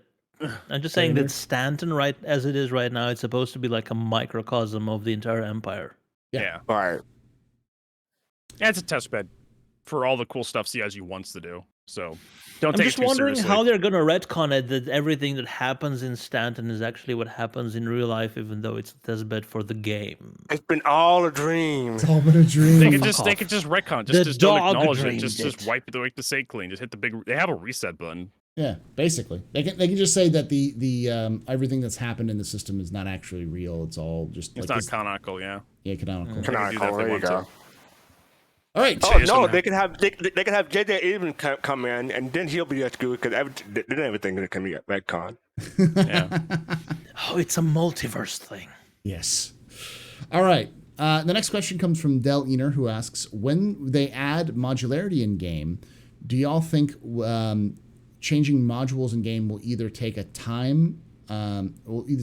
I'm just saying that Stanton, right as it is right now, it's supposed to be like a microcosm of the entire Empire. Yeah. All right. And it's a test bed for all the cool stuff CIG wants to do. So don't take it too seriously. I'm just wondering how they're going to retcon it that everything that happens in Stanton is actually what happens in real life, even though it's a test bed for the game. It's been all a dream. It's all been a dream. They could just retcon. Just don't acknowledge it. Just wipe the save clean. Just hit the big. They have a reset button. Yeah, basically, they can just say that the everything that's happened in the system is not actually real. It's all just it's not canonical. Yeah. Yeah, canonical. Canonical. There you go. All right. Oh no, they can have JJ even come in, and then he'll be at good because then everything can be at retcon. Yeah. Oh, it's a multiverse thing. Yes. All right. The next question comes from Del Ener, who asks, when they add modularity in game, do y'all think changing modules in game will either take a time, will either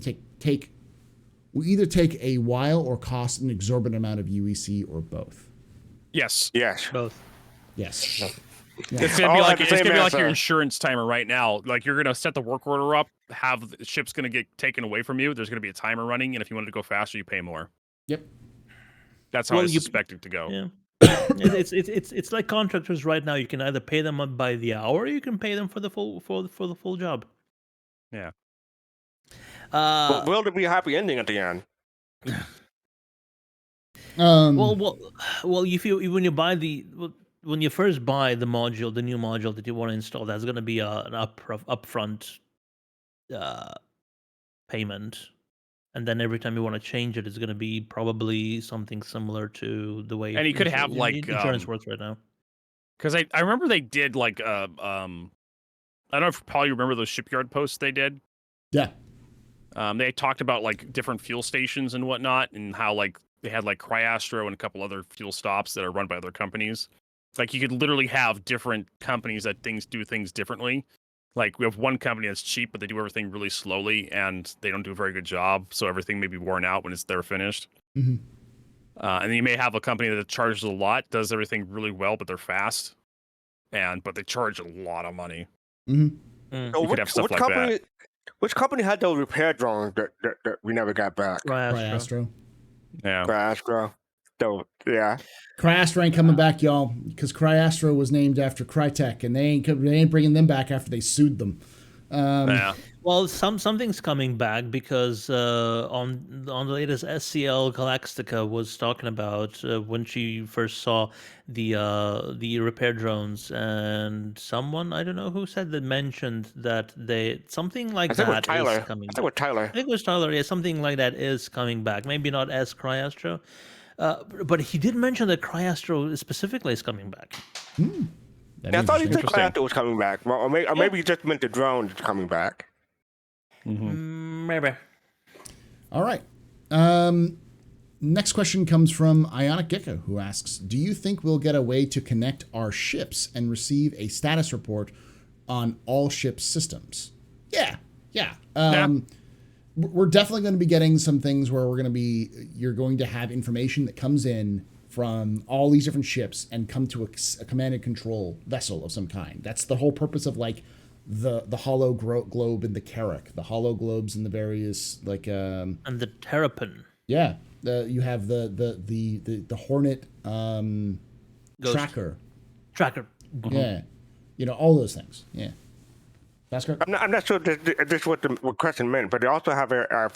take a while or cost an exorbitant amount of UEC or both? Yes. Both. Yes. Yeah. It's gonna be like your insurance timer right now. Like you're gonna set the work order up, have the ship's gonna get taken away from you. There's gonna be a timer running, and if you want to go faster, you pay more. Yep. That's how I suspect it to go. Yeah. It's like contractors right now. You can either pay them by the hour, or you can pay them for the full job. Yeah. But will there be a happy ending at the end? Well, when you first buy the module, the new module that you want to install, that's going to be an upfront payment, and then every time you want to change it, it's going to be probably something similar to the way. And you could have like insurance works right now. Because I remember they did like I don't know if Paul, you remember those shipyard posts they did. Yeah. They talked about like different fuel stations and whatnot, and how like they had like Cryastro and a couple other fuel stops that are run by other companies. Like you could literally have different companies that do things differently. Like we have one company that's cheap, but they do everything really slowly, and they don't do a very good job. So everything may be worn out when they're finished. Mm-hmm. And then you may have a company that charges a lot, does everything really well, but they're fast, but they charge a lot of money. Mm-hmm. So you could have stuff like that. Which company had those repair drones that we never got back? Cryastro. Yeah. Cryastro. So, yeah. Cryastro ain't coming back, y'all, because Cryastro was named after Crytek, and they ain't bringing them back after they sued them. Yeah. Well, something's coming back because on the latest SCL, Galactica was talking about when she first saw the repair drones, and someone, I don't know who said that, mentioned that something like that is coming back. I think it was Tyler. I think it was Tyler. Yeah, something like that is coming back. Maybe not as Cryastro, but he did mention that Cryastro specifically is coming back. Yeah, I thought he said Cryastro was coming back, or maybe he just meant the drone is coming back. Mm-hmm. Maybe. All right. Next question comes from Ionic Gecko, who asks, do you think we'll get a way to connect our ships and receive a status report on all ship systems? Yeah. We're definitely going to be getting some things where you're going to have information that comes in from all these different ships and come to a command and control vessel of some kind. That's the whole purpose of like the hollow globe in the Carrack, the hollow globes in the various like and the Terrapin. Yeah, you have the Hornet tracker. Mm-hmm. Yeah, all those things. Yeah. Fastcart? I'm not sure this is what the question meant, but they also have a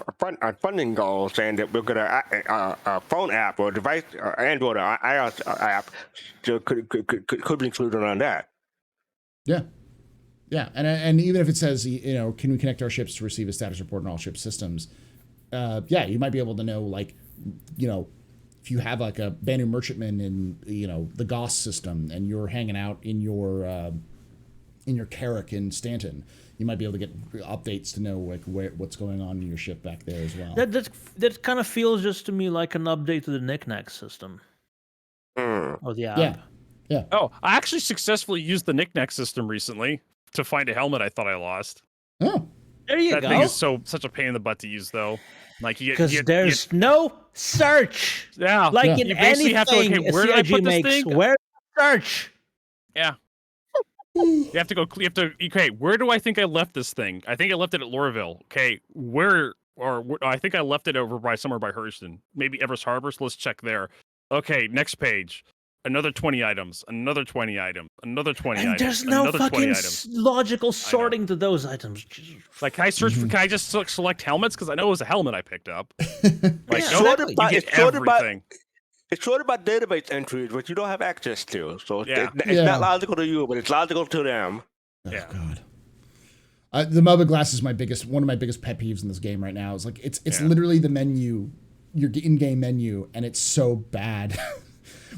funding goal saying that we're going to a phone app or device, or Android or iOS app could be included on that. Yeah. Yeah, and even if it says, can we connect our ships to receive a status report on all ship systems? You might be able to know, like, if you have like a Banu merchantman in, the Goss system and you're hanging out in your Carrack in Stanton, you might be able to get updates to know like what's going on in your ship back there as well. That kind of feels just to me like an update to the Knickknack system. Or the app. Yeah. Oh, I actually successfully used the Knickknack system recently to find a helmet I thought I lost. Oh. There you go. That thing is such a pain in the butt to use, though. Like because there's no search. Yeah, like in you basically anything have to. Okay, where did I put this thing? Where search? Yeah. You have to go. You have to. Okay, where do I think I left this thing? I think I left it at Lorville. Okay, I think I left it over by somewhere by Hurston, maybe Everest Harbor. So let's check there. Okay, next page. Another 20 items, another 20 items, another 20 and items. There's no fucking logical sorting to those items. Like, can I search for? Can I just select helmets? Because I know it was a helmet I picked up. Like, exactly. You get everything. It's sorted by database entries, which you don't have access to. So yeah. it's not logical to you, but it's logical to them. Oh, yeah. God. The modularity is one of my biggest pet peeves in this game right now. Is like it's literally the menu, your in-game menu, and it's so bad.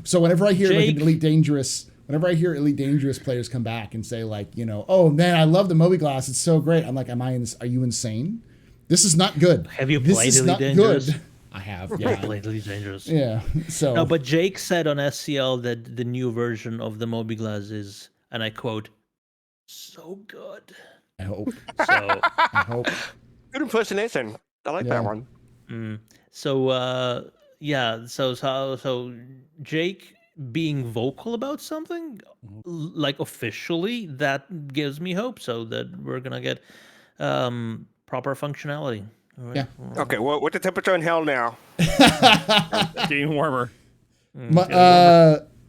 So whenever I hear like Elite Dangerous players come back and say like, oh man, I love the modularity, it's so great. I'm like, are you insane? This is not good. Have you played Elite Dangerous? Good. I have, yeah. Played Elite Dangerous. Yeah. So no, but Jake said on SCL that the new version of the modularity is, and I quote, so good. I hope. I hope. Good impersonation. I like that one. So Jake being vocal about something, like officially, that gives me hope. So that we're gonna get proper functionality. Right. Yeah. Okay. Well, what's the temperature in hell now? Getting warmer.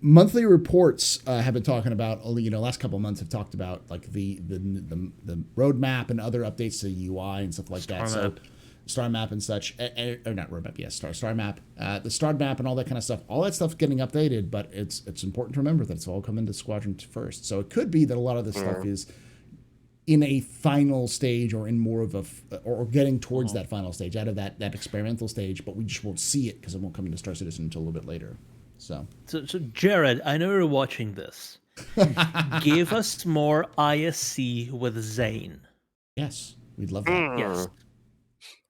Monthly reports have been talking about, last couple of months have talked about like the roadmap and other updates to the UI and stuff like that. So star map and such, or not roadmap, yes, star map, the star map and all that kind of stuff. All that stuff's getting updated, but it's important to remember that it's all coming to Squadron first. So it could be that a lot of this stuff is in a final stage or in more of or getting towards that final stage, out of that experimental stage, but we just won't see it because it won't come into Star Citizen until a little bit later. So Jared, I know you're watching this. Give us more ISC with Zane. Yes, we'd love that. Yes.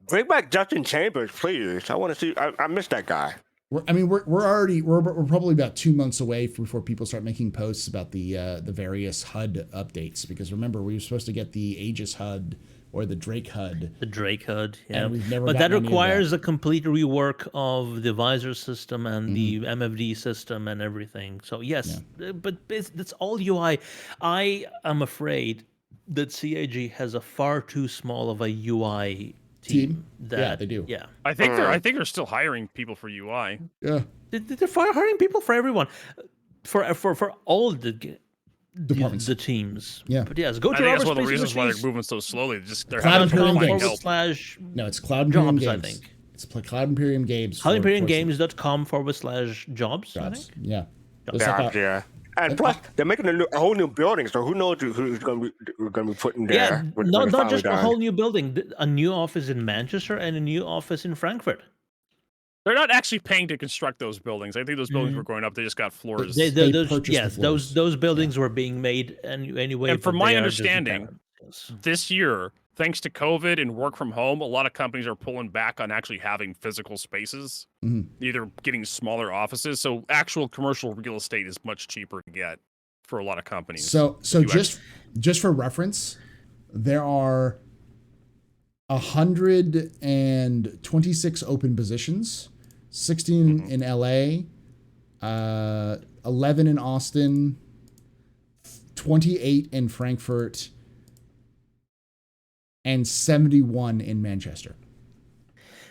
Bring back Justin Chambers, please. I want to see. I miss that guy. We're probably about 2 months away before people start making posts about the various HUD updates. Because remember, we were supposed to get the Aegis HUD or the Drake HUD. The Drake HUD, yeah. And we've never but that gotten requires a complete rework of the visor system and the MFD system and everything. So yes, but that's all UI. I am afraid that CIG has a far too small of a UI team. Yeah, they do. Yeah, I think they're still hiring people for UI. Yeah, they're hiring people for everyone, for all the departments, the teams. Yeah, but yes, go to. I think that's one of the reasons why they're moving so slowly. They're Cloud having Imperium to Games. help. No, it's Cloud Imperium Jobs, Games. I think it's Cloud Imperium Games. CloudImperiumGames.com/jobs. I think. Yeah. Yeah. And plus, they're making a whole new building, so who knows who's going to be put in there? Yeah, not just a whole new building, a new office in Manchester and a new office in Frankfurt. They're not actually paying to construct those buildings. I think those buildings were going up. They just got floors. Those buildings were being made anyway. And from my understanding, this year, thanks to COVID and work from home, a lot of companies are pulling back on actually having physical spaces, either getting smaller offices. So actual commercial real estate is much cheaper to get for a lot of companies. So just for reference, there are 126 open positions, 16 in LA, 11 in Austin, 28 in Frankfurt, and 71 in Manchester.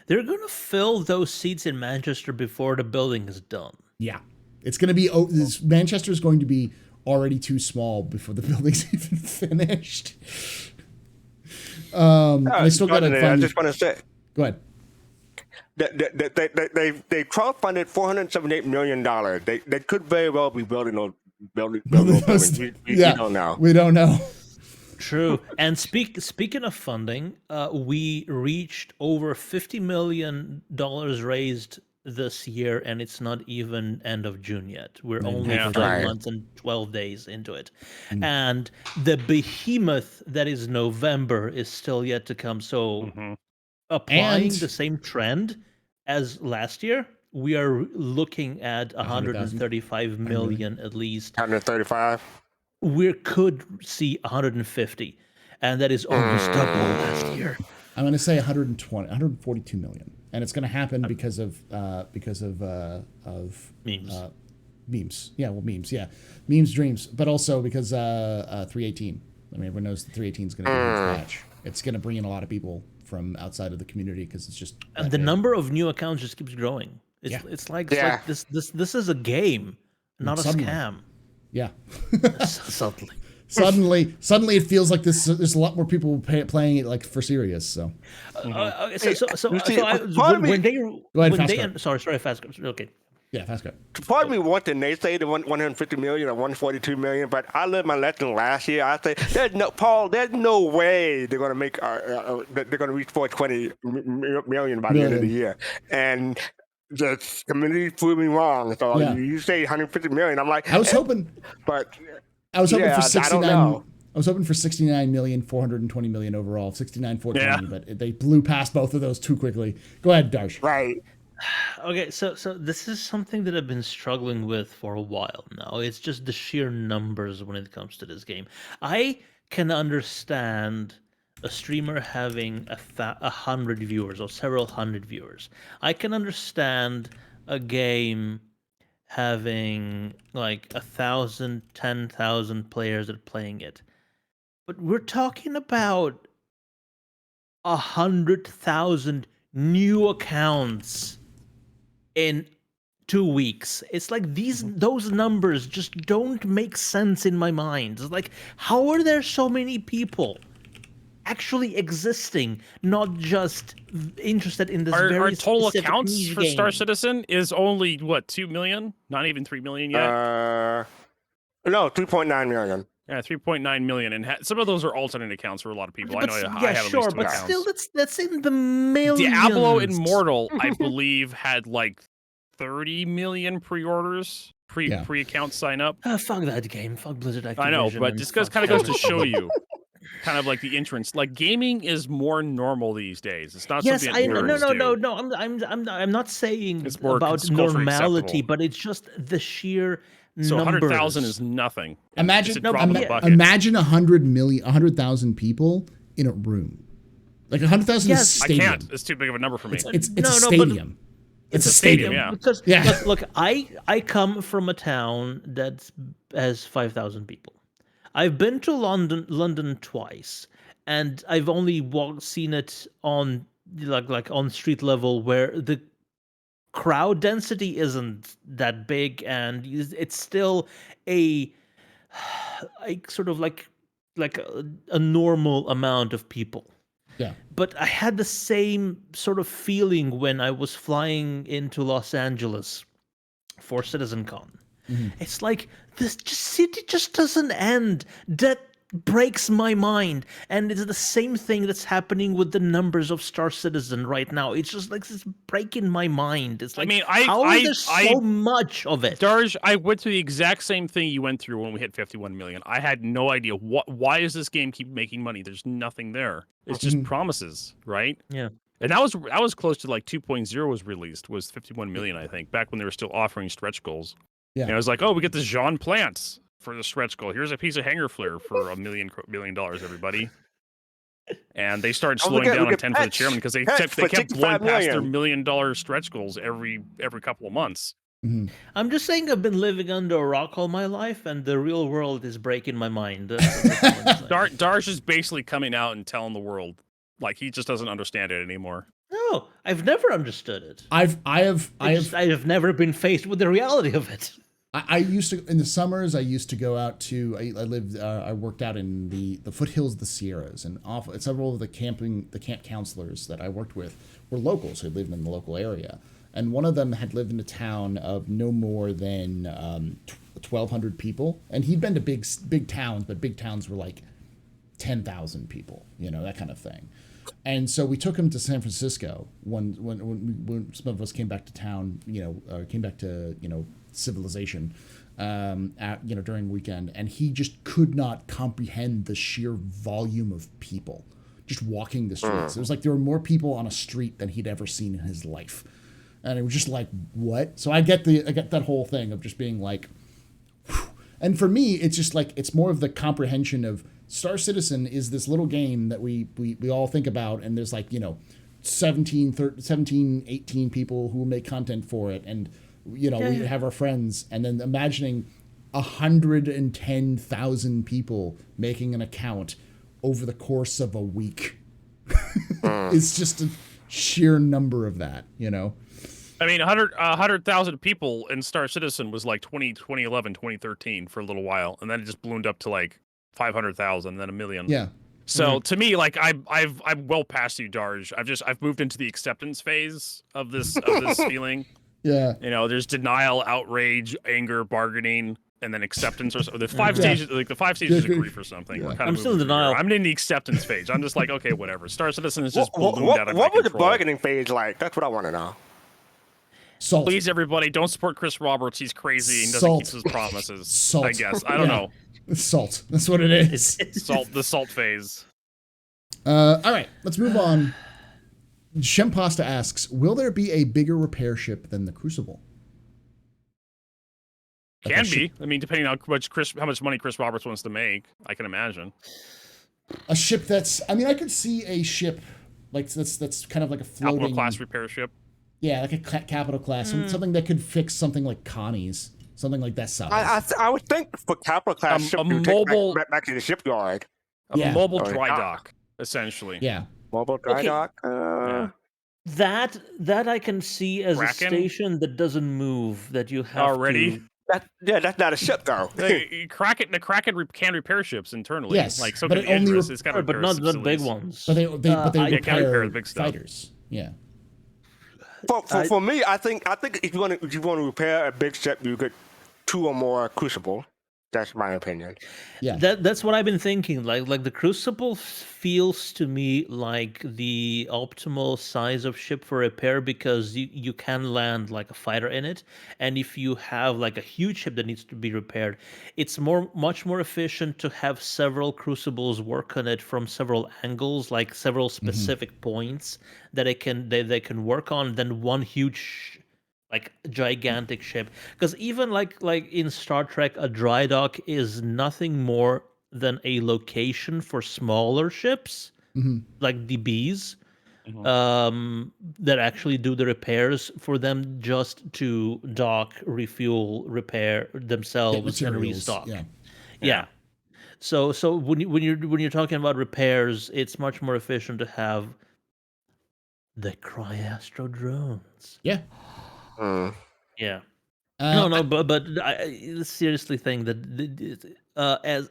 They're going to fill those seats in Manchester before the building is done. Yeah. It's going to be, Manchester is going to be already too small before the building's even finished. I still got to find. I just want to say. Go ahead. They crowdfunded $478 million. They could very well be building those buildings. We don't know. We don't know. True. And speaking of funding, we reached over $50 million raised this year, and it's not even end of June yet. We're only 5 months and 12 days into it. And the behemoth that is November is still yet to come. So applying the same trend as last year, we are looking at 135 million at least. 135? We could see 150, and that is almost double last year. I'm going to say 142 million, and it's going to happen because of memes. Memes. Yeah, well, memes. Yeah, memes, dreams, but also because 318. I mean, everyone knows the 318 is going to be a huge match. It's going to bring in a lot of people from outside of the community because it's just. And the number of new accounts just keeps growing. It's like this is a game, not a scam. Yeah. Suddenly. Suddenly it feels like there's a lot more people playing it like for serious. So. When Go ahead, sorry, Fastcart. Okay. Yeah, Fastcart. Part of me want to naysay the 150 million or 142 million, but I learned my lesson last year. I say there's no way they're going to make they're going to reach 420 million by the end of the year, and the community proved me wrong. So you say 150 million, I'm like, I was hoping, but I was hoping for 69. I don't know. I was hoping for 69,420 million overall, 69,420, but they blew past both of those too quickly. Go ahead, Darsh. Right. Okay, so this is something that I've been struggling with for a while now. It's just the sheer numbers when it comes to this game. I can understand a streamer having 100 viewers or several hundred viewers. I can understand a game having like 1,000, 10,000 players that are playing it. But we're talking about 100,000 new accounts in 2 weeks. It's like those numbers just don't make sense in my mind. It's like, how are there so many people actually existing, not just interested in this our total accounts for game? Star Citizen is only what, 2 million? Not even 3 million yet. No, 3.9 million. Yeah, 3.9 million, and some of those are alternate accounts for a lot of people. I know I have sure, at least 2 but accounts. still, that's in the millions. Diablo Immortal, I believe, had like 30 million pre-orders, pre-account sign up. Fuck that game. Fuck Blizzard Activision. I know, but this kind of goes to show you, kind of like the entrance. Like gaming is more normal these days. It's not something that no. I'm not saying it's more about normality, but it's just the sheer. So 100,000 is nothing. Imagine 100,000 people in a room. Like 100,000 is a stadium. I can't. It's too big of a number for me. It's a stadium. It's a stadium. Yeah. Look, I come from a town that has 5,000 people. I've been to London twice, and I've only seen it on like on street level where the crowd density isn't that big, and it's still a sort of like a normal amount of people. Yeah. But I had the same sort of feeling when I was flying into Los Angeles for CitizenCon. Mm-hmm. It's like this city just doesn't end. That breaks my mind, and it's the same thing that's happening with the numbers of Star Citizen right now. It's just like it's breaking my mind. It's like, how is there so much of it? Darj, I went through the exact same thing you went through when we hit 51 million. I had no idea why does this game keep making money? There's nothing there. It's just promises, right? Yeah. And that was close to like 2.0 was released, was 51 million, I think, back when they were still offering stretch goals. Yeah. And I was like, oh, we get this Jean Plants for the stretch goal. Here's a piece of hanger flare for $1 million, everybody. And they started slowing down on 10 for the chairman because they kept blowing past their $1 million stretch goals every couple of months. I'm just saying I've been living under a rock all my life, and the real world is breaking my mind. Darsh is basically coming out and telling the world, like, he just doesn't understand it anymore. No, I've never understood it. I have never been faced with the reality of it. I used to, in the summers, I used to go out to, I worked out in the foothills of the Sierras, and several of the camp counselors that I worked with were locals who lived in the local area. And one of them had lived in a town of no more than 1,200 people. And he'd been to big towns, but big towns were like 10,000 people, that kind of thing. And so we took him to San Francisco when some of us came back to town, came back to, civilization, during the weekend. And he just could not comprehend the sheer volume of people just walking the streets. It was like there were more people on a street than he'd ever seen in his life. And it was just like, what? So I get that whole thing of just being like, whew. And for me, it's just like, it's more of the comprehension of Star Citizen is this little game that we all think about. And there's like, 17, 18 people who make content for it. And, we have our friends. And then imagining 110,000 people making an account over the course of a week. It's just a sheer number of that, I mean, 100,000 people in Star Citizen was like 2011, 2013 for a little while, and then it just ballooned up to like 500,000, then 1 million. Yeah. So to me, like I'm well past you, Darj. I've moved into the acceptance phase of this feeling. Yeah. There's denial, outrage, anger, bargaining, and then acceptance, or the 5 stages. Like the 5 stages of grief or something. Yeah. Kind I'm of still in denial. I'm in the acceptance phase. I'm just like, okay, whatever. Star Citizen is just ballooned out of my What was the control. bargaining phase like? That's what I want to know. Salt. Please, everybody, don't support Chris Roberts. He's crazy and doesn't keep his promises. Salt. I guess. I don't know. Salt. That's what it is. The salt phase. All right, let's move on. Shempasta asks, will there be a bigger repair ship than the Crucible? Can be. I mean, depending on how much money Chris Roberts wants to make, I can imagine. A ship that's, I could see a ship like that's kind of like a floating Capital class repair ship. Yeah, like a capital class, something that could fix something like Connie's, something like that size. I would think for capital class ship, a you mobile take back to the shipyard. A mobile dry dock, essentially. Yeah. Mobile dry dock. Yeah. That I can see as Kraken? a station that doesn't move. That you have Already? That's not a ship though. The Kraken can repair ships internally. Yes, like so but can it only Idris. It's got to but repair not the big facilities. ones. But they can't repair repair the big stuff. fighters. Yeah. For me, I think if you want to repair a big ship, you get 2 or more Crucible. That's my opinion. Yeah. That's what I've been thinking. Like the Crucible feels to me like the optimal size of ship for repair because you can land like a fighter in it, and if you have like a huge ship that needs to be repaired, it's much more efficient to have several Crucibles work on it from several angles, like several specific points that they can work on than one huge like gigantic ship. Because even like in Star Trek, a dry dock is nothing more than a location for smaller ships, like DBs, that actually do the repairs for them just to dock, refuel, repair themselves, and restock. Yeah. So when you're talking about repairs, it's much more efficient to have the Cryastro drones. Yeah. Yeah. But I seriously think that as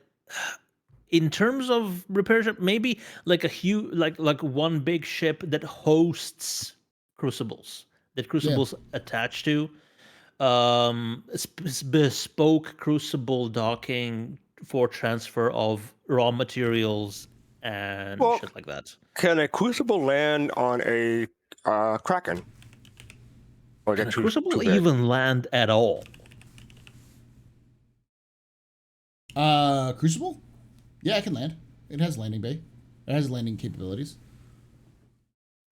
in terms of repair ship, maybe like a huge like one big ship that hosts crucibles that crucibles attach to, bespoke crucible docking for transfer of raw materials and shit like that. Can a Crucible land on a Kraken? Or Can a Crucible even land at all? Crucible? Yeah, it can land. It has landing bay. It has landing capabilities.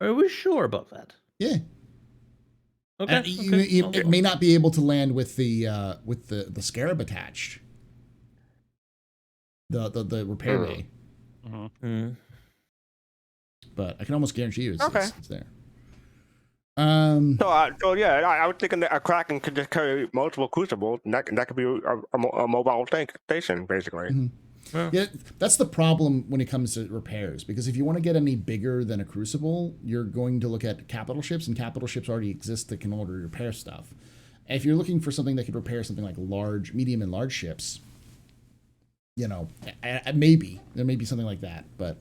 Are we sure about that? Yeah. Okay. It may not be able to land with the Scarab attached. The repair bay. But I can almost guarantee you it's there. So yeah, I was thinking that a Kraken could just carry multiple crucibles, and that could be a mobile station, basically. Mm-hmm. Yeah, that's the problem when it comes to repairs, because if you want to get any bigger than a crucible, you're going to look at capital ships, and capital ships already exist that can already repair stuff. And if you're looking for something that could repair something like large, medium, and large ships, you know, maybe there may be something like that, but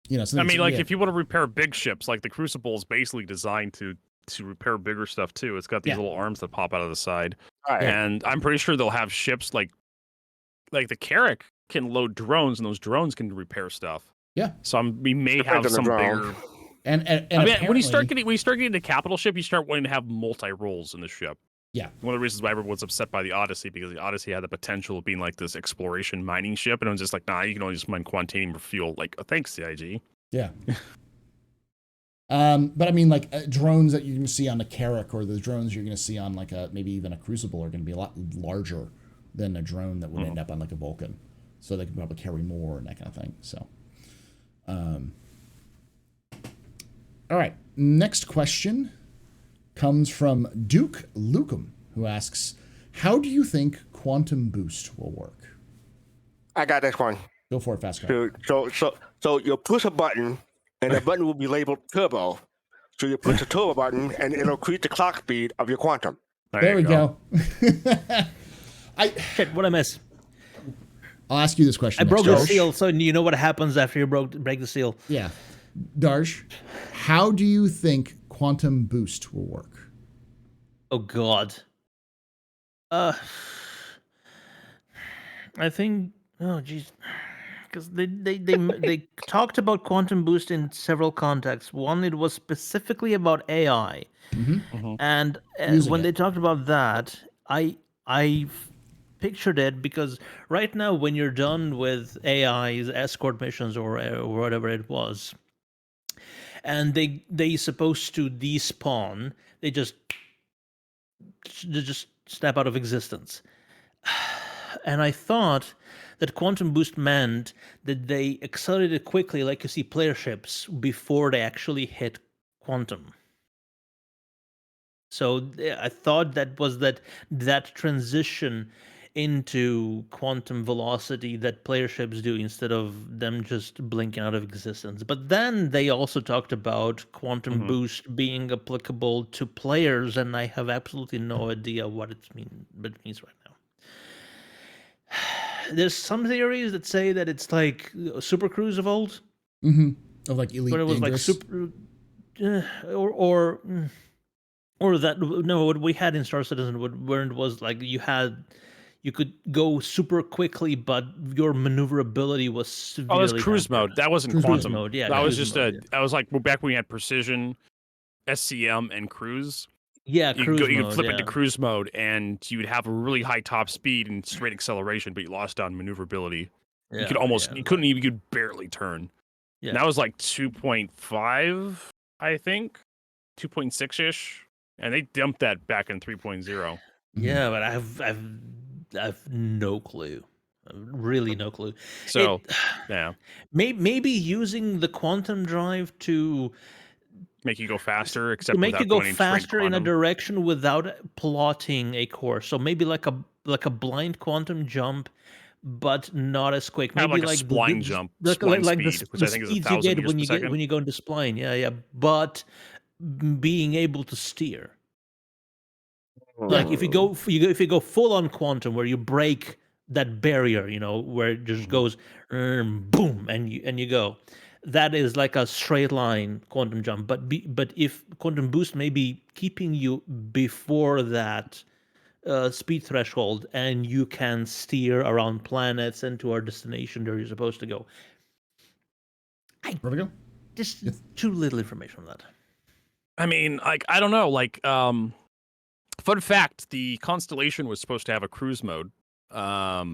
you know, I mean, like if you want to repair big ships, like the Crucible is basically designed to repair bigger stuff too. It's got these little arms that pop out of the side, and I'm pretty sure they'll have ships like the Carrack can load drones, and those drones can repair stuff. Yeah. So we may have some bigger. And I mean, when you start getting into capital ship, you start wanting to have multi roles in the ship. Yeah. One of the reasons why everyone was upset by the Odyssey, because the Odyssey had the potential of being like this exploration mining ship, and it was just like, nah, you can only just mine quantanium or fuel. Like, oh, thanks, CIG. Yeah. But I mean, like drones that you're going to see on a Carrack, or the drones you're going to see on like maybe even a Crucible, are going to be a lot larger than a drone that would end up on like a Vulcan. So they can probably carry more and that kind of thing. So, all right. Next question comes from Duke Lukum, who asks, how do you think quantum boost will work? I got this one. Go for it, Fastcart. So you'll push a button, and the button will be labeled turbo. So you push the turbo button, and it'll increase the clock speed of your quantum. There we go. Shit, what I miss? I'll ask you this question. I broke the seal, so you know what happens after you break the seal. Yeah. Darj, how do you think quantum boost will work? Oh God. I think. Oh geez. Because they talked about quantum boost in several contexts. One, it was specifically about AI, and when they talked about that, I pictured it, because right now when you're done with AI's escort missions or whatever it was, and they supposed to despawn, they just snap out of existence. And I thought that quantum boost meant that they accelerated quickly, like you see player ships, before they actually hit quantum. So I thought that was that transition into quantum velocity that player ships do, instead of them just blinking out of existence. But then they also talked about quantum boost being applicable to players, and I have absolutely no idea what it means right now. There's some theories that say that it's like Super Cruise of old. Of like Elite But it was Dangerous. like super, or that, no, what we had in Star Citizen, where it was like you could go super quickly, but your maneuverability was severely. Oh, that's cruise mode. That wasn't quantum mode. Yeah, that was just mode, that was like back when we had precision, SCM, and cruise. Yeah, you cruise could mode, flip it to cruise mode, and you would have a really high top speed and straight acceleration, but you lost on maneuverability. You could barely turn. Yeah. And that was like 2.5, I think, 2.6 ish, and they dumped that back in 3.0. Yeah, but I've no clue. Really no clue. So, yeah, maybe using the quantum drive to make you go faster, except to make you go faster in a direction without plotting a course. So maybe like a blind quantum jump, but not as quick. Maybe like a spline jump, like speed, the which I think is 1,000 you get meters per second. when you go into spline. Yeah. But being able to steer. Like if you go full on quantum, where you break that barrier, where it just goes boom, and you go. That is like a straight line quantum jump. But if quantum boost may be keeping you before that speed threshold, and you can steer around planets and to our destination where you're supposed to go. Vertigo? Just too little information on that. I mean, like, I don't know. Like, fun fact: the Constellation was supposed to have a cruise mode,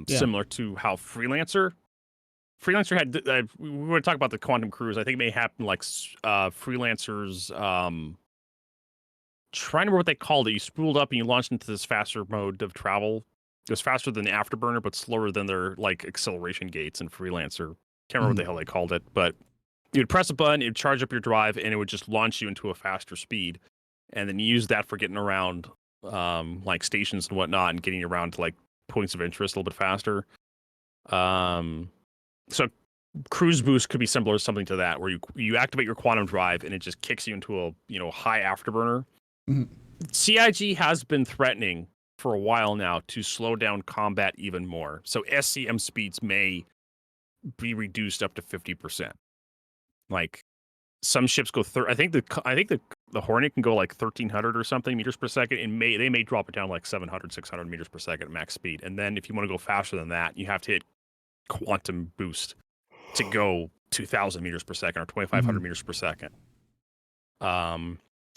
similar to how Freelancer had. We want to talk about the quantum cruise. I think it may happen like Freelancer's. Trying to remember what they called it. You spooled up and you launched into this faster mode of travel. It was faster than the Afterburner, but slower than their like acceleration gates and Freelancer. Can't remember what the hell they called it, but you'd press a button, it'd charge up your drive, and it would just launch you into a faster speed. And then you use that for getting around like stations and whatnot, and getting around to like points of interest a little bit faster. So cruise boost could be similar to something to that, where you activate your quantum drive and it just kicks you into a high afterburner. Mm-hmm. CIG has been threatening for a while now to slow down combat even more. So SCM speeds may be reduced up to 50%. Like some ships go I think the Hornet can go like 1300 or something meters per second, and they may drop it down like 700, 600 meters per second at max speed. And then if you want to go faster than that, you have to hit quantum boost to go 2000 meters per second or 2500 meters per second.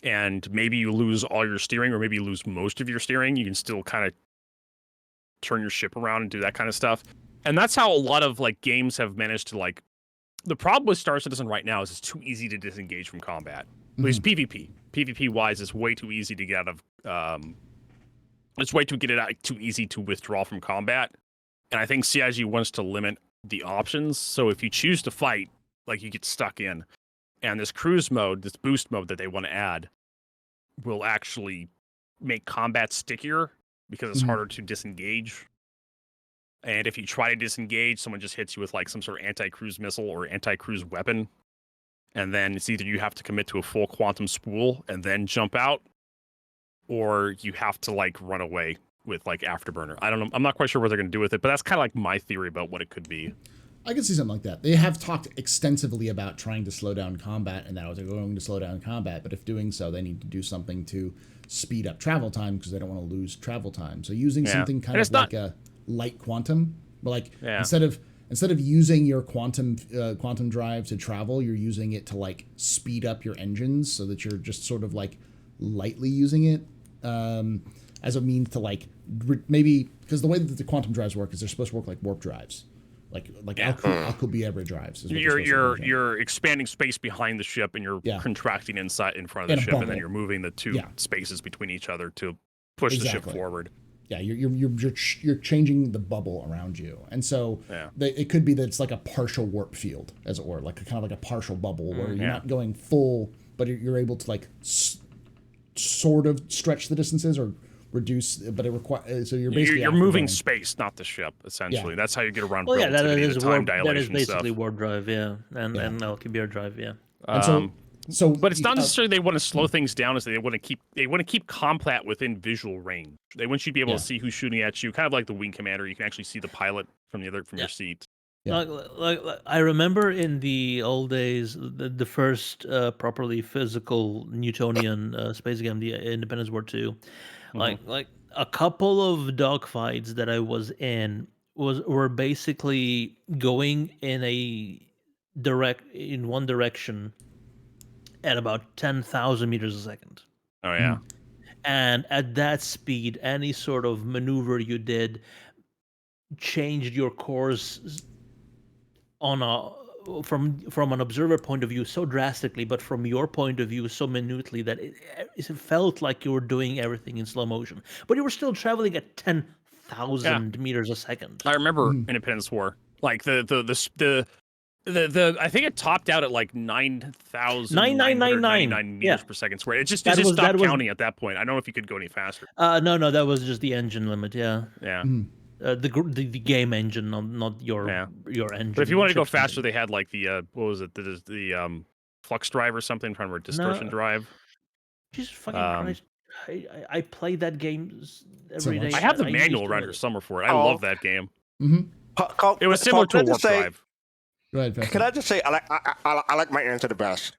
And maybe you lose all your steering, or maybe you lose most of your steering. You can still kind of turn your ship around and do that kind of stuff. And that's how a lot of like games have managed to like. The problem with Star Citizen right now is it's too easy to disengage from combat. At least PvP. PvP wise, it's way too easy to get out of. It's way too too easy to withdraw from combat. And I think CIG wants to limit the options. So if you choose to fight, like you get stuck in. And this cruise mode, this boost mode that they want to add, will actually make combat stickier because it's harder to disengage. And if you try to disengage, someone just hits you with like some sort of anti-cruise missile or anti-cruise weapon. And then it's either you have to commit to a full quantum spool and then jump out, or you have to like run away with like afterburner. I don't know. I'm not quite sure what they're going to do with it, but that's kind of like my theory about what it could be. I could see something like that. They have talked extensively about trying to slow down combat, and that they're going to slow down combat. But if doing so, they need to do something to speed up travel time because they don't want to lose travel time. So using something kind of like a light quantum, but like instead of using your quantum drive to travel, you're using it to like speed up your engines so that you're just sort of like lightly using it as a means to like maybe, because the way that the quantum drives work is they're supposed to work like warp drives. Like Alcubierre drives. You're expanding space behind the ship, and you're contracting in front of the ship, and then you're moving the two spaces between each other to push the ship forward. Yeah, you're changing the bubble around you, and so it could be that it's like a partial warp field, as it were, like kind of like a partial bubble where you're not going full, but you're able to like sort of stretch the distances or reduce, but it requires. So you're moving space, not the ship. Essentially, that's how you get around. Well, that is time dilation. That is basically stuff. warp drive, and Alcubierre drive, And but it's not necessarily they want to slow things down. As they want to keep combat within visual range. They want you to be able to see who's shooting at you, kind of like the wing commander. You can actually see the pilot from your seat. Yeah. Like I remember in the old days, the first properly physical Newtonian space game, the Independence War 2. Like a couple of dogfights that I was in were basically going in one direction at about 10,000 meters a second. Oh yeah. And at that speed, any sort of maneuver you did changed your course from an observer point of view so drastically, but from your point of view so minutely that it felt like you were doing everything in slow motion, but you were still traveling at 10,000 meters a second. I remember Independence War, like the I think it topped out at like 9,999 meters per second squared. It just stopped counting at that point. I don't know if you could go any faster. No, that was just the engine limit. Yeah. The game engine, not your engine. But if you want to go faster, they had like the what was it? The flux drive or something. I'm trying to remember, distortion drive. Jesus fucking Christ! I played that game every day. I have the manual around here somewhere for it. I love that game. It was similar to a warp drive. Go ahead, can I just say I like my answer the best?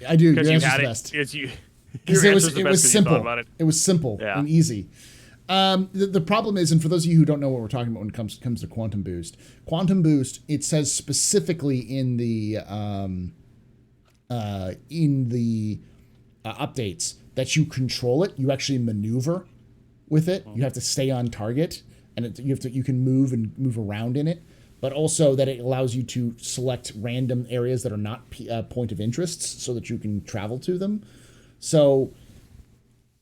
I do. Your answer's the best. It was simple. It was simple and easy. The problem is, and for those of you who don't know what we're talking about when it comes to quantum boost, it says specifically in the updates that you control it. You actually maneuver with it. You have to stay on target, and you can move around in it. But also that it allows you to select random areas that are not point of interests so that you can travel to them. So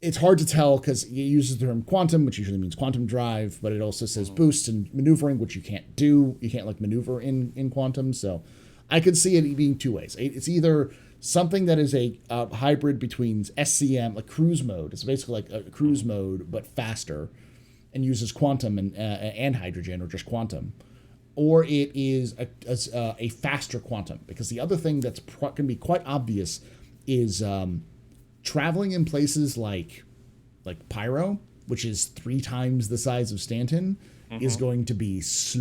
it's hard to tell because it uses the term quantum, which usually means quantum drive, but it also says boost and maneuvering, which you can't do. You can't like maneuver in quantum. So I could see it being two ways. It's either something that is a hybrid between SCM, like cruise mode. It's basically like a cruise mode, but faster, and uses quantum and hydrogen, or just quantum. Or it is a faster quantum. Because the other thing that's going to be quite obvious is traveling in places like Pyro, which is 3 times the size of Stanton, is going to be slow.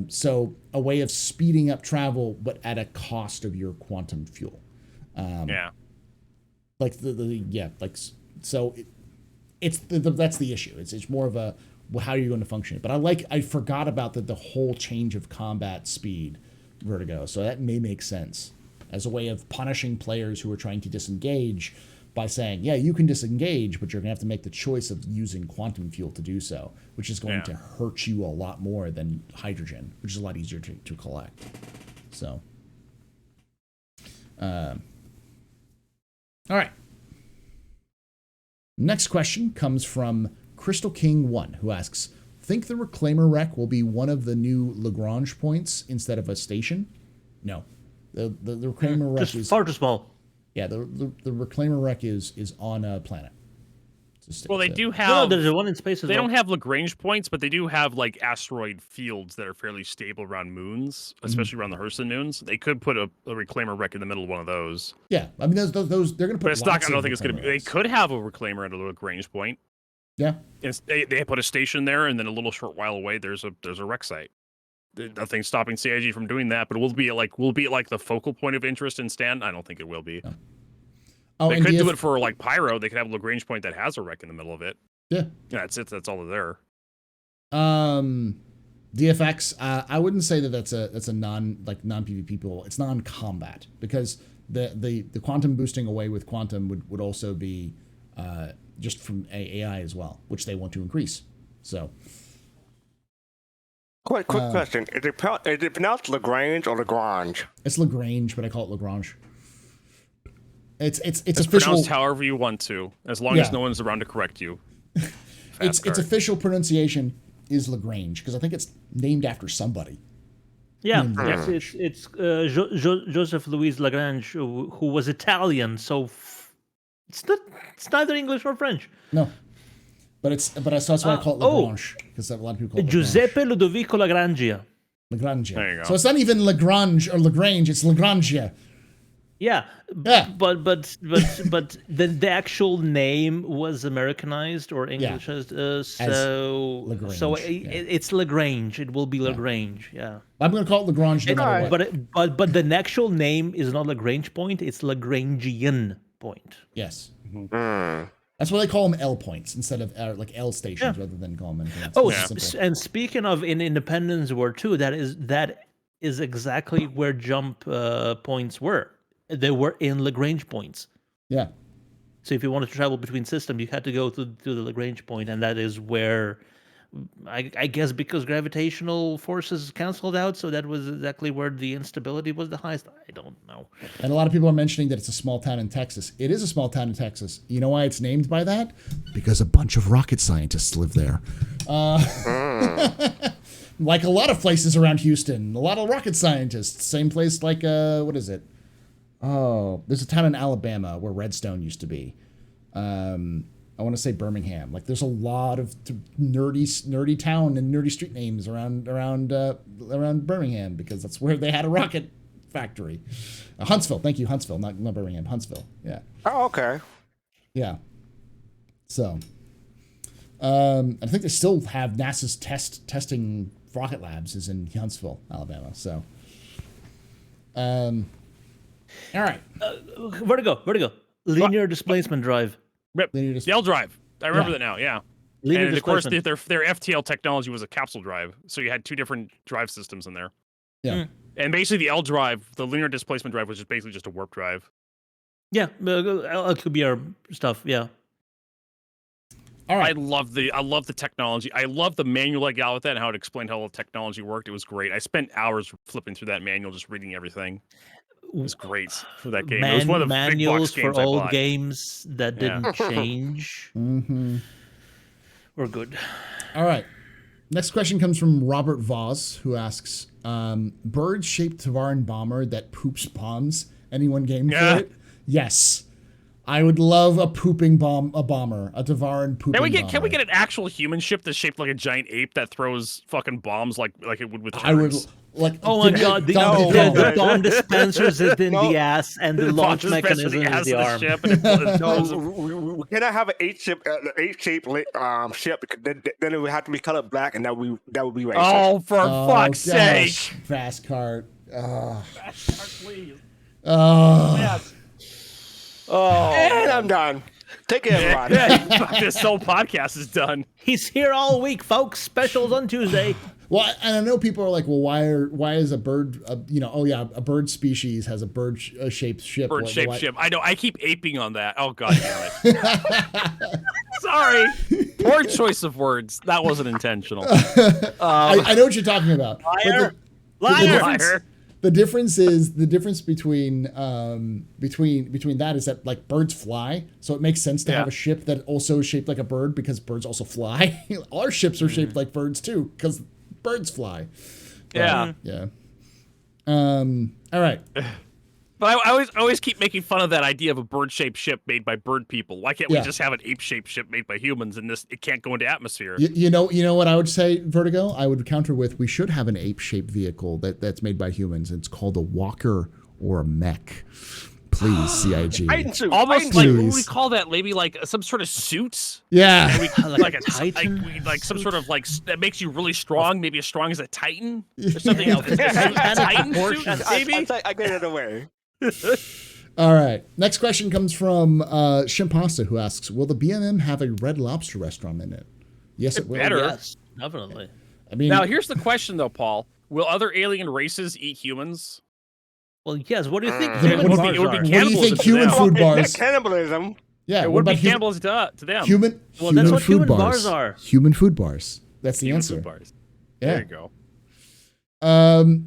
So a way of speeding up travel, but at a cost of your quantum fuel. Like that's the issue. It's more of a, well, how are you going to function it? But I forgot about the whole change of combat speed Vertigo. So that may make sense as a way of punishing players who are trying to disengage by saying, yeah, you can disengage, but you're going to have to make the choice of using quantum fuel to do so, which is going to hurt you a lot more than hydrogen, which is a lot easier to collect. So, all right. Next question comes from Crystal King 1, who asks, think the Reclaimer wreck will be one of the new Lagrange points instead of a station? No. The Reclaimer wreck is far too small. Yeah, the Reclaimer wreck is on a planet. Well, they do have. No, there's one in space as They well. don't have Lagrange points, but they do have like asteroid fields that are fairly stable around moons, especially around the Hurston moons. They could put a Reclaimer wreck in the middle of one of those. Yeah, I mean those they're going to put. But it's not. I don't think it's going to be. They could have a Reclaimer at a Lagrange point. Yeah. They put a station there, and then a little short while away, there's a wreck site. Nothing's stopping CIG from doing that, but will be like the focal point of interest in Stan? I don't think it will be. No. Oh, they could do it for like Pyro. They could have a Lagrange point that has a wreck in the middle of it. Yeah. That's it. That's all there. DFX. I wouldn't say that's a non PvP pool. It's non-combat because the quantum boosting away with quantum would also be just from AI as well, which they want to increase. So. Quick question. Is it pronounced Lagrange or Lagrange? It's Lagrange, but I call it Lagrange. It's official. Pronounced however you want to, as long as no one's around to correct you. Its official pronunciation is Lagrange because I think it's named after somebody. Yeah, it's Joseph Louis Lagrange, who was Italian, so it's neither English nor French. No. But that's why I call it Lagrange, because a lot of people call it Giuseppe Ludovico Lagrangia. Lagrangia. There you go. So it's not even Lagrange or Lagrange, it's Lagrangia. Yeah. But the actual name was Americanized or Englished, so it's Lagrange. It will be Lagrange. Yeah. I'm going to call it Lagrange no matter what. But the actual name is not Lagrange point. It's Lagrangian point. Yes. Mm-hmm. That's why they call them L points instead of like L stations rather than call them anything else. And speaking of in Independence War 2, that is exactly where jump points were. They were in Lagrange points. Yeah. So if you wanted to travel between systems, you had to go to the Lagrange point, and that is where, I guess, because gravitational forces canceled out, so that was exactly where the instability was the highest. I don't know. And a lot of people are mentioning that it's a small town in Texas. It is a small town in Texas. You know why it's named by that? Because a bunch of rocket scientists live there. Like a lot of places around Houston, a lot of rocket scientists. Same place like, what is it? Oh, there's a town in Alabama where Redstone used to be. I want to say Birmingham. Like, there's a lot of nerdy town and nerdy street names around Birmingham because that's where they had a rocket factory. Huntsville, thank you, Huntsville, not Birmingham, Huntsville. Yeah. Oh, okay. Yeah. So, I think they still have NASA's testing rocket labs is in Huntsville, Alabama. So, all right. Vertigo. Linear displacement drive. The L drive. I remember that now. Yeah. Linear and of course, their displacement. FTL technology was a capsule drive, so you had 2 different drive systems in there. Yeah. And basically, the L drive, the linear displacement drive, was just basically just a warp drive. Yeah, LQBR stuff. Yeah. All right. I love the technology. I love the manual I got with that and how it explained how the technology worked. It was great. I spent hours flipping through that manual, just reading everything. It was great for that game. It was one of the manuals big box games for I old bought. games that didn't change. Mm-hmm. We're good. All right. Next question comes from Robert Voss, who asks, bird-shaped Tevarin bomber that poops bombs. Anyone game for it? Yes. I would love a pooping bomber, a Tevarin pooping bomber. Can we get an actual human ship that's shaped like a giant ape that throws fucking bombs like it would with turrets? I would like. Oh my god! The bomb dispensers is in the ass, and the launch mechanism is the arm. Ship and we cannot have an eight-shaped ship because then it would have to be colored black, and that would be racist. Oh, for fuck's sake! Fastcart. Fastcart, please. Yes. Oh, and I'm done. Take care, everyone. This whole podcast is done. He's here all week, folks. Specials on Tuesday. Well, and I know people are like, well, why is a bird, a bird species has a bird-shaped ship. Bird-shaped ship. I know. I keep aping on that. Oh, god damn it. Sorry. Poor choice of words. That wasn't intentional. I know what you're talking about. Liar. The difference between that is that like birds fly, so it makes sense to have a ship that also is shaped like a bird because birds also fly. Our ships are shaped like birds too because birds fly. Yeah. All right. But I always keep making fun of that idea of a bird-shaped ship made by bird people. Why can't we just have an ape-shaped ship made by humans and it can't go into atmosphere? You know what I would say, Vertigo? I would counter with we should have an ape-shaped vehicle that's made by humans. It's called a walker or a mech. Please, CIG. Almost like, what do we call that? Maybe like some sort of suits? Yeah. Like a titan? Like some sort of like, that makes you really strong, maybe as strong as a titan? Or something else. Titan suit, maybe? I get it away. All right. Next question comes from Shimpasta, who asks, will the BMM have a Red Lobster restaurant in it? Yes, it will. Better. Yes, definitely. I mean, now, here's the question, though, Paul. Will other alien races eat humans? Well, yes. What do you think? It would be what do you think human food bars? Cannibalism. Yeah, it would be cannibalism to them. Well, that's what human bars are. Human food bars. That's the answer. Food bars. Yeah. There you go.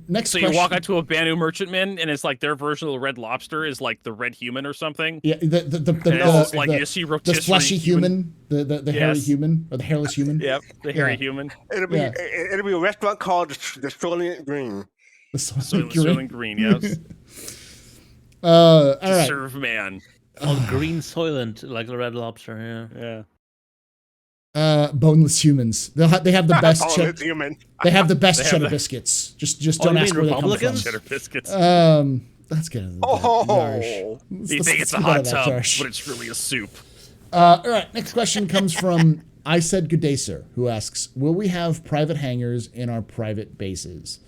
Next so question. You walk out to a Banu merchantman, and it's like their version of the Red Lobster is like the red human or something. Yeah, the fleshy human, the hairy human, or the hairless human. Yep, the hairy human. It'll be a restaurant called the Soylent Green. The Soylent Green, yes. All right. Serve man. Oh, green Soylent, like the Red Lobster. Yeah. Boneless humans. They have the best. Human. They have the best cheddar biscuits. Just don't ask where they come from. Cheddar biscuits. Let's get into that. You think it's a hot tub, but it's really a soup. All right. Next question comes from I Said Good Day, Sir, who asks, will we have private hangars in our private bases?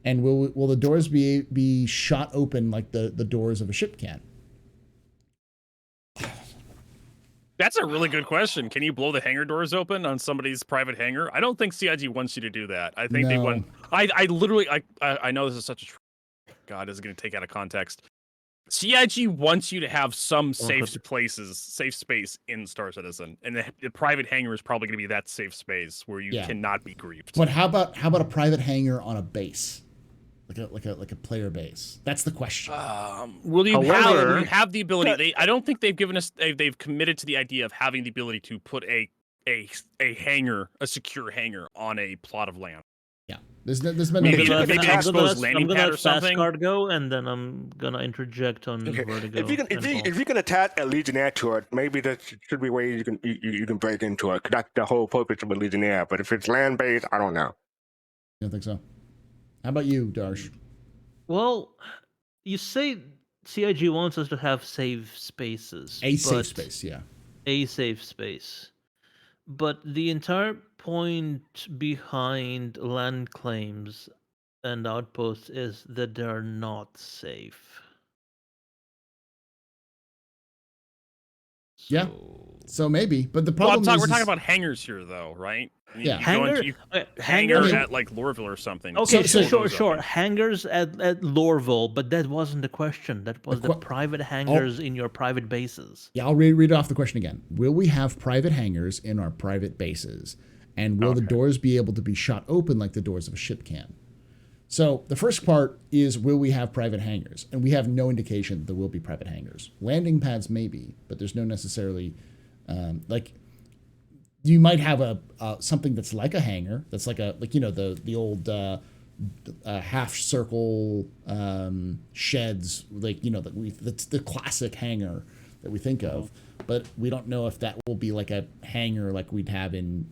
And will the doors be shot open like the doors of a ship can? That's a really good question. Can you blow the hangar doors open on somebody's private hangar? I don't think CIG wants you to do that. I think they want. I literally. I know this is such a. God, this is going to take out of context. CIG wants you to have some safe space in Star Citizen, and the private hangar is probably going to be that safe space where you cannot be griefed. But how about a private hangar on a base? Like a player base. That's the question. Will you have the ability? I don't think they've given us. They've committed to the idea of having the ability to put a hangar, a secure hangar, on a plot of land. Yeah, there's been maybe an exposed landing pad or something. Fastcart go, and then I'm gonna interject on Vertigo. If you can attach a Legionnaire to it, maybe there should be ways you can break into it. That's the whole purpose of a Legionnaire. But if it's land based, I don't know. I don't think so. How about you, Darsh? Well, you say CIG wants us to have safe spaces. Safe space, yeah. A safe space. But the entire point behind land claims and outposts is that they're not safe. Yeah. So maybe, but the problem is we're talking about hangars here, though, right? Yeah, hangar at like Lorville or something. Okay, sure. Hangars at Lorville, but that wasn't the question. That was the private hangars in your private bases. Yeah, I'll read off the question again. Will we have private hangars in our private bases, and will the doors be able to be shot open like the doors of a ship can? So the first part is, will we have private hangars? And we have no indication that there will be private hangars. Landing pads maybe, but there's no necessarily you might have a something that's like a hangar, that's like the old half circle sheds, that's the classic hangar that we think of, but we don't know if that will be like a hangar like we have in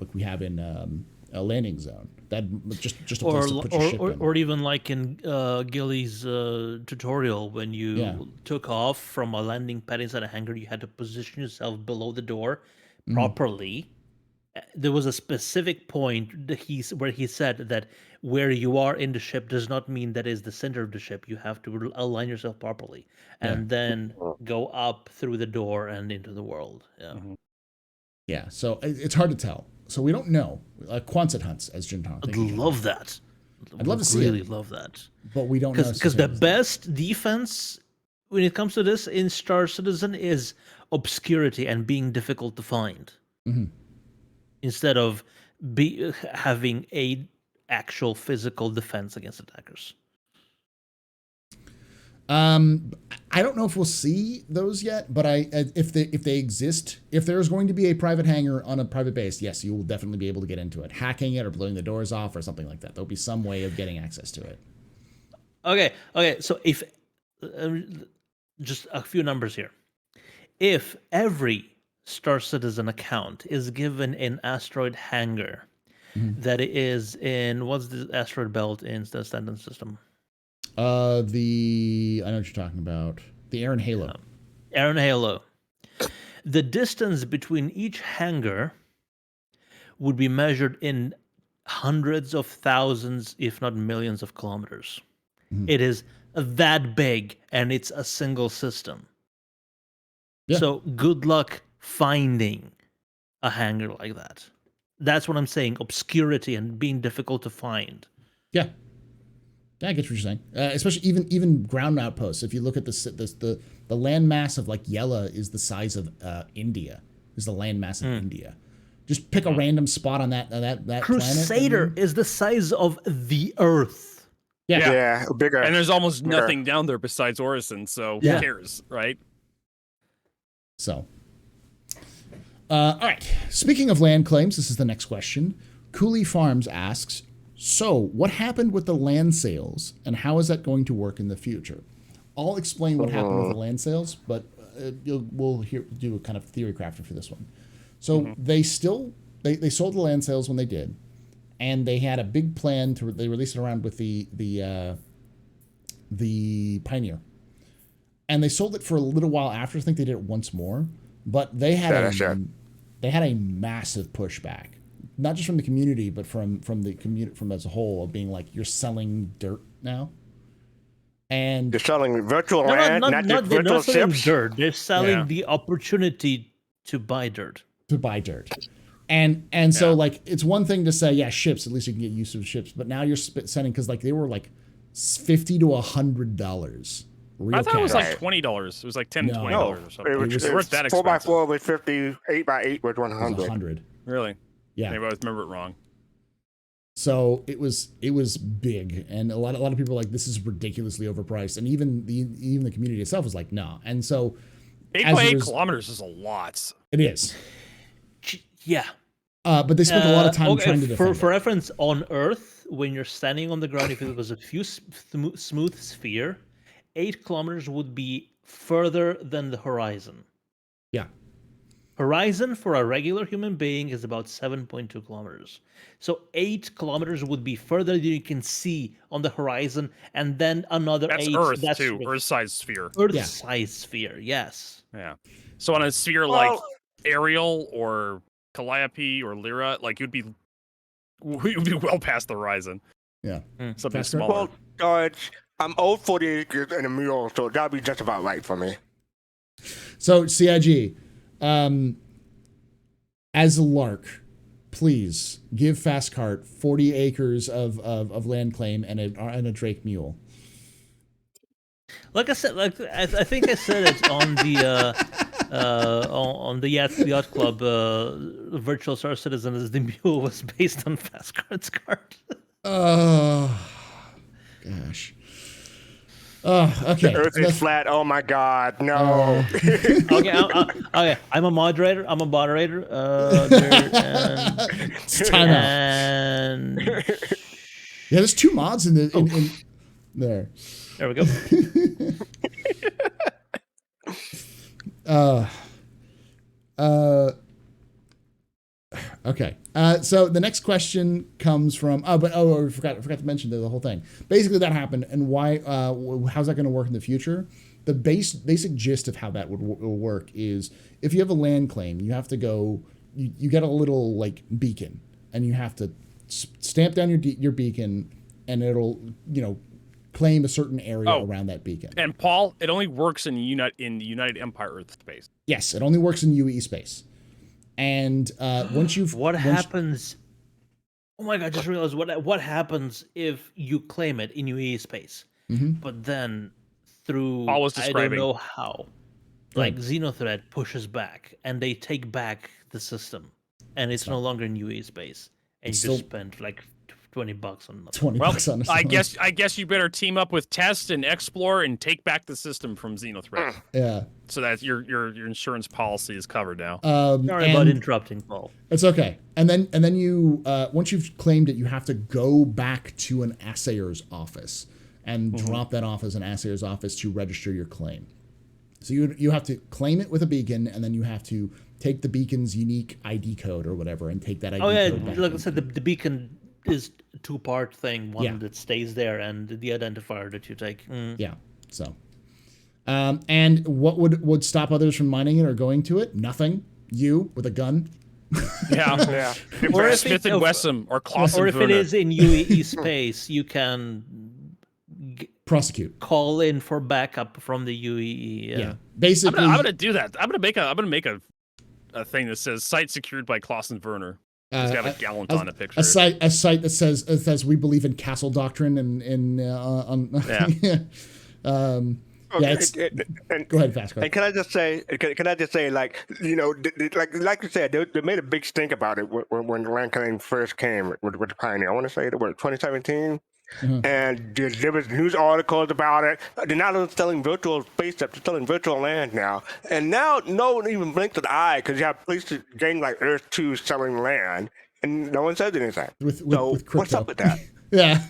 a landing zone. That just a place to put your ship in. Or even like in Gilly's tutorial, when you took off from a landing pad inside a hangar, you had to position yourself below the door properly. There was a specific point that where he said that where you are in the ship does not mean that is the center of the ship. You have to align yourself properly and then go up through the door and into the world. Yeah. Yeah. So it's hard to tell. So we don't know. Quonset hunts, as Jintan. I'd love that. I'd love to see it. Really love that. But we don't know. Because the best defense when it comes to this in Star Citizen is obscurity and being difficult to find. Instead of having a actual physical defense against attackers. I don't know if we'll see those yet, but if they exist, if there's going to be a private hangar on a private base, yes, you will definitely be able to get into it. Hacking it or blowing the doors off or something like that. There'll be some way of getting access to it. Okay. So if just a few numbers here, if every Star Citizen account is given an asteroid hangar that is in, what's the asteroid belt in the standard system? I know what you're talking about. The Aaron Halo. Aaron Halo. The distance between each hangar would be measured in hundreds of thousands, if not millions of kilometers. It is that big, and it's a single system. Yeah. So good luck finding a hangar like that. That's what I'm saying. Obscurity and being difficult to find. Yeah. I get what you're saying. Especially even ground outposts. If you look at the land mass of like Yella is the size of India. Is the land mass of India. Just pick a random spot on that Crusader planet. is the size of the Earth. Yeah, bigger. And there's almost nothing down there besides Orison, so who cares, right? So, all right. Speaking of land claims, this is the next question. Cooley Farms asks, so what happened with the land sales and how is that going to work in the future? I'll explain what happened with the land sales, but we'll do a kind of theory crafter for this one. So they sold the land sales when they did, and they had a big plan they released it around with the Pioneer. And they sold it for a little while after. I think they did it once more, but they had a massive pushback, not just from the community, but from the community as a whole, of being like, you're selling dirt now, and you're selling virtual land, not virtual they're not selling ships. Dirt. They're selling the opportunity to buy dirt. And so like it's one thing to say ships, at least you can get used to ships, but now you're sending, because like they were like $50 to $100. I thought it was like $20. It was like $10, $20 or something. It was that 4x4 with 50, 8x8 with 100. 100. Really? Yeah. Maybe I remember it wrong. So it was big, and a lot of people were like, this is ridiculously overpriced, and even the community itself was like, no. And so 8 by 8 kilometers is a lot. It is. Yeah. But they spent a lot of time trying to defend for reference, on Earth, when you're standing on the ground, if it was a few smooth sphere, 8 kilometers would be further than the horizon. Yeah. Horizon for a regular human being is about 7.2 kilometers. So 8 kilometers would be further than you can see on the horizon, and then another that's 8. Earth, that's too. Earth-sized sphere. Earth-sized sphere, yes. Yeah. So on a sphere like Ariel or Calliope or Lyra, like you'd be well past the horizon. Yeah. Something smaller. Well, George, I'm old 40 acres and a mule, so that'll be just about right for me. So CIG, as a lark, please give Fastcart 40 acres of land claim and a Drake mule. Like I said, I think I said it on the Yacht Club virtual Star Citizen, as the mule was based on Fastcart's card. Oh, gosh. Okay. The Earth is flat. Oh my God, no. Okay, I'm a moderator. It's time out. And Yeah, there's 2 mods in the in there. there we go. Okay. So the next question comes from. I forgot to mention the whole thing. Basically, that happened, and why? How's that going to work in the future? The basic gist of how that will work is if you have a land claim, you have to go. You get a little like beacon, and you have to stamp down your beacon, and it'll claim a certain area around that beacon. And Paul, it only works in the United Empire Earth space. Yes, it only works in UE space. And once you've happens? Oh my God! I just realized what happens if you claim it in UE space, but then through Paul was describing. I don't know how, like Xenothreat pushes back and they take back the system, and it's no longer in UE space, and you just spend like $20 on nothing. $20 on it. I guess you better team up with Test and Explore and take back the system from Xenothreat. Yeah. So that your insurance policy is covered now. Sorry about interrupting, Paul. It's okay. And then you once you've claimed it, you have to go back to an assayer's office and drop that off as an assayer's office to register your claim. So you have to claim it with a beacon, and then you have to take the beacon's unique ID code or whatever and take that ID code back. Like I said, the beacon is a 2-part thing. One that stays there, and the identifier that you take. Yeah. So, and what would stop others from mining it or going to it? Nothing. You with a gun. Yeah. Or if Smith and Wesson or Clausen. Or if it is in UE space, you can prosecute. Call in for backup from the UE. Yeah. Basically, I'm gonna do that. I'm gonna make a thing that says site secured by Clausen Werner. It's got a gallant on a picture. A site that says we believe in castle doctrine and go ahead, Fastcart. And can I just say, like you said, they made a big stink about it when the land claim first came with the Pioneer. I want to say it was 2017. And there was news articles about it. They're not only selling virtual spaceships, they're selling virtual land now. And now no one even blinks an eye because you have places games like Earth 2 selling land, and no one says anything. With what's up with that? Yeah.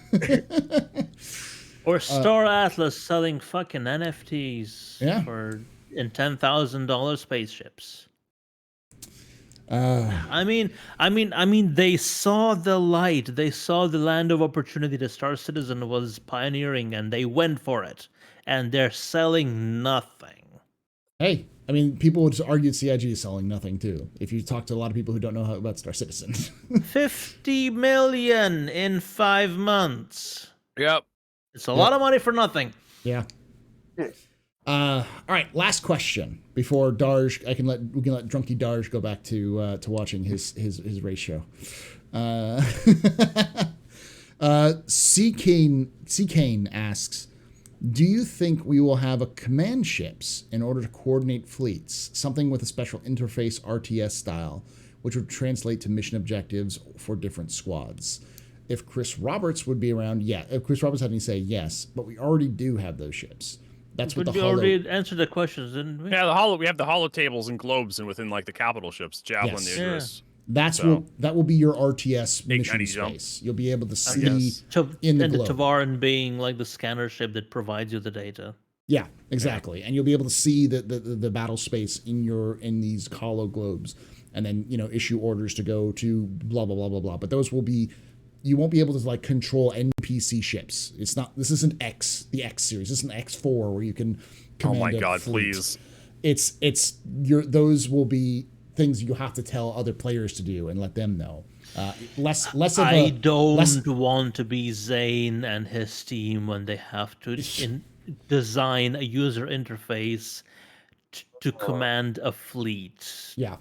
Or Star Atlas selling fucking NFTs for $10,000 spaceships. I mean, they saw the light. They saw the land of opportunity that Star Citizen was pioneering, and they went for it. And they're selling nothing. Hey, I mean, people would argue CIG is selling nothing too. If you talk to a lot of people who don't know about Star Citizen, 50 million in 5 months. Yep, it's a lot of money for nothing. Yeah. All right, last question before Darj. We can let Drunky Darj go back to watching his race show. C. Kane asks, do you think we will have a command ships in order to coordinate fleets, something with a special interface RTS style, which would translate to mission objectives for different squads? If Chris Roberts would be around, if Chris Roberts had any say, yes, but we already do have those ships. That's what we already answered the questions, didn't we? Yeah, we have the holo tables and globes, and within like the capital ships, Javelin, the Icarus. That will be your RTS mission space. You'll be able to see in the globe. The Tevarin being like the scanner ship that provides you the data. Yeah, exactly. And you'll be able to see the battle space in these holo globes, and then issue orders to go to blah blah blah blah blah. But those will be. You won't be able to like control NPC ships. It's not. This isn't the X series. This isn't X4 where you can. Oh my God! Please. Those will be things you have to tell other players to do and let them know. Less of I don't want to be Zane and his team when they have to design a user interface to command a fleet. Yeah.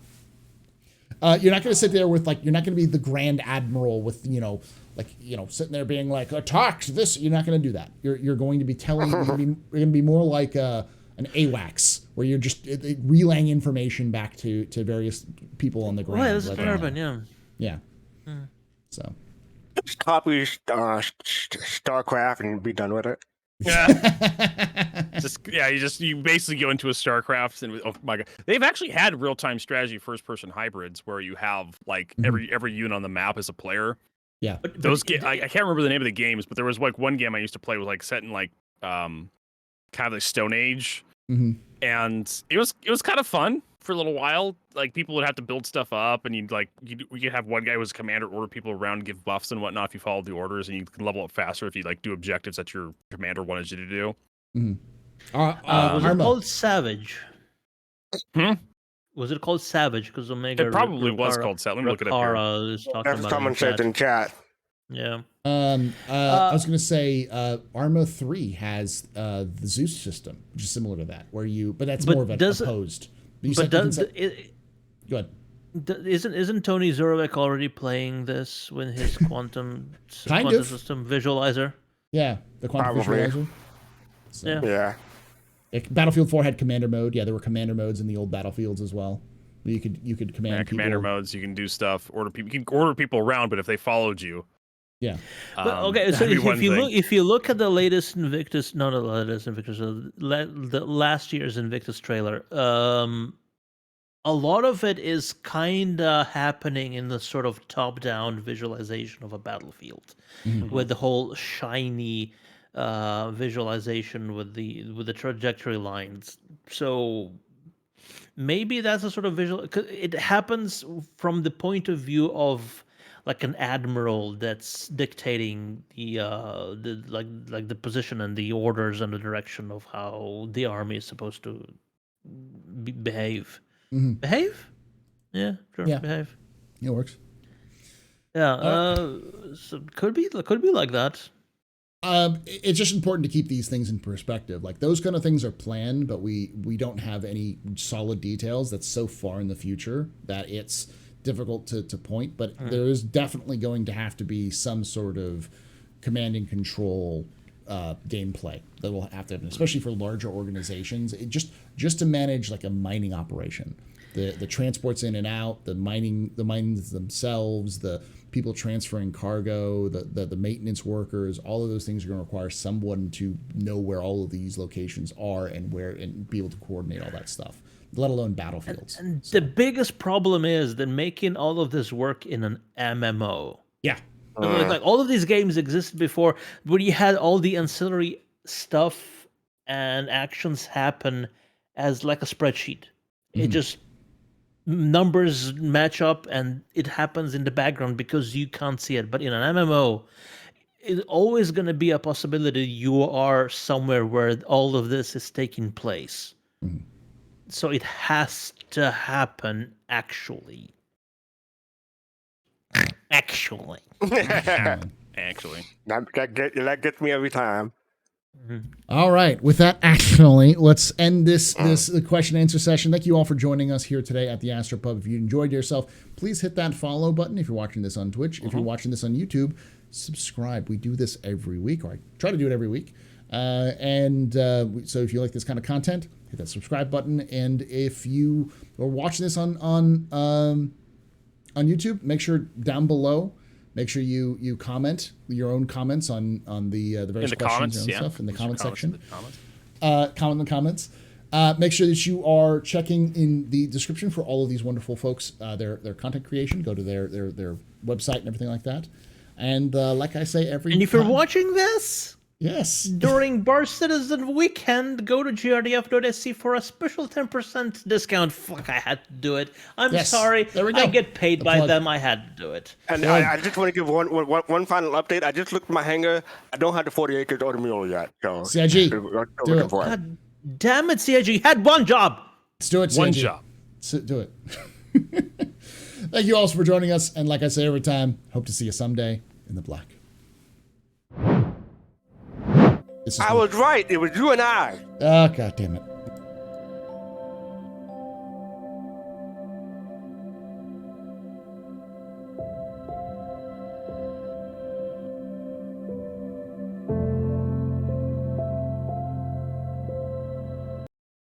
You're not going to sit there with you're not going to be the Grand Admiral with sitting there being like attack this. You're not going to do that. You're going to be telling. You're going to be more like an AWACS where you're just relaying information back to various people on the ground. Well, this is urban, yeah. So just copy StarCraft and be done with it. You basically go into a StarCraft and oh my god, they've actually had real-time strategy first-person hybrids where you have like every unit on the map as a player. Yeah, those I can't remember the name of the games, but there was like one game I used to play was like set in like kind of like Stone Age, and it was kind of fun for a little while. Like people would have to build stuff up, and you'd have one guy who was a commander order people around, give buffs and whatnot if you followed the orders, and you can level up faster if you like do objectives that your commander wanted you to do. Was it called Savage? Hmm? Was it called Savage? Because Omega. It probably was called Savage. Let me look it up here. Is talking about someone said in chat. Yeah. I was going to say Arma 3 has the Zeus system, which is similar to that, but that's more of an opposed. Go ahead. Isn't Tony Zurek already playing this with his quantum system visualizer? Yeah, the quantum visualizer. So. Yeah. Battlefield 4 had commander mode. Yeah, there were commander modes in the old Battlefields as well. You could command people. Commander modes. You can do stuff. You can order people around, but if they followed you. Yeah. Okay, so if you look at the latest Invictus, not the latest Invictus, the last year's Invictus trailer, a lot of it is kind of happening in the sort of top-down visualization of a battlefield, with the whole shiny visualization with the trajectory lines. So maybe that's a sort of visual. 'Cause it happens from the point of view of like an admiral that's dictating the position and the orders and the direction of how the army is supposed to behave. Behave? Yeah, sure. Yeah. Behave. It works. Yeah. So could be like that. It's just important to keep these things in perspective. Like those kind of things are planned, but we don't have any solid details. That's so far in the future that it's difficult to point. But there is definitely going to have to be some sort of command and control gameplay that will have to happen, especially for larger organizations. It just to manage like a mining operation, the transports in and out, the mines themselves, the people transferring cargo, the maintenance workers, all of those things are going to require someone to know where all of these locations are and be able to coordinate all that stuff, let alone battlefields. And the biggest problem is that making all of this work in an MMO. Yeah. Like all of these games existed before, where you had all the ancillary stuff and actions happen as like a spreadsheet. It just numbers match up and it happens in the background because you can't see it. But in an MMO, it's always going to be a possibility you are somewhere where all of this is taking place. So it has to happen actually. Actually. That gets me every time. All right. With that, actually, let's end this question and answer session. Thank you all for joining us here today at the Astropub. If you enjoyed yourself, please hit that follow button if you're watching this on Twitch. If you're watching this on YouTube, subscribe. We do this every week, or I try to do it every week. So if you like this kind of content, hit that subscribe button. And if you are watching this on YouTube, make sure down below, make sure you comment your own comments on the various questions and stuff in the comment section. Comment in the comments. Make sure that you are checking in the description for all of these wonderful folks, their content creation. Go to their website and everything like that. And like I say and if you're watching this, yes, during Bar Citizen weekend, go to grdf.sc for a special 10% discount. Fuck, I had to do it. I'm sorry. There we go. I get paid by them. I had to do it. And I just want to give one final update. I just looked at my hangar. I don't have the 40 acres or the mule yet. So CIG, do it. God damn it, CIG. You had one job. Let's do it, CIG. One job. Do it. Thank you all for joining us. And like I say every time, hope to see you someday in the black. I was right. It was you and I. Oh, God damn it.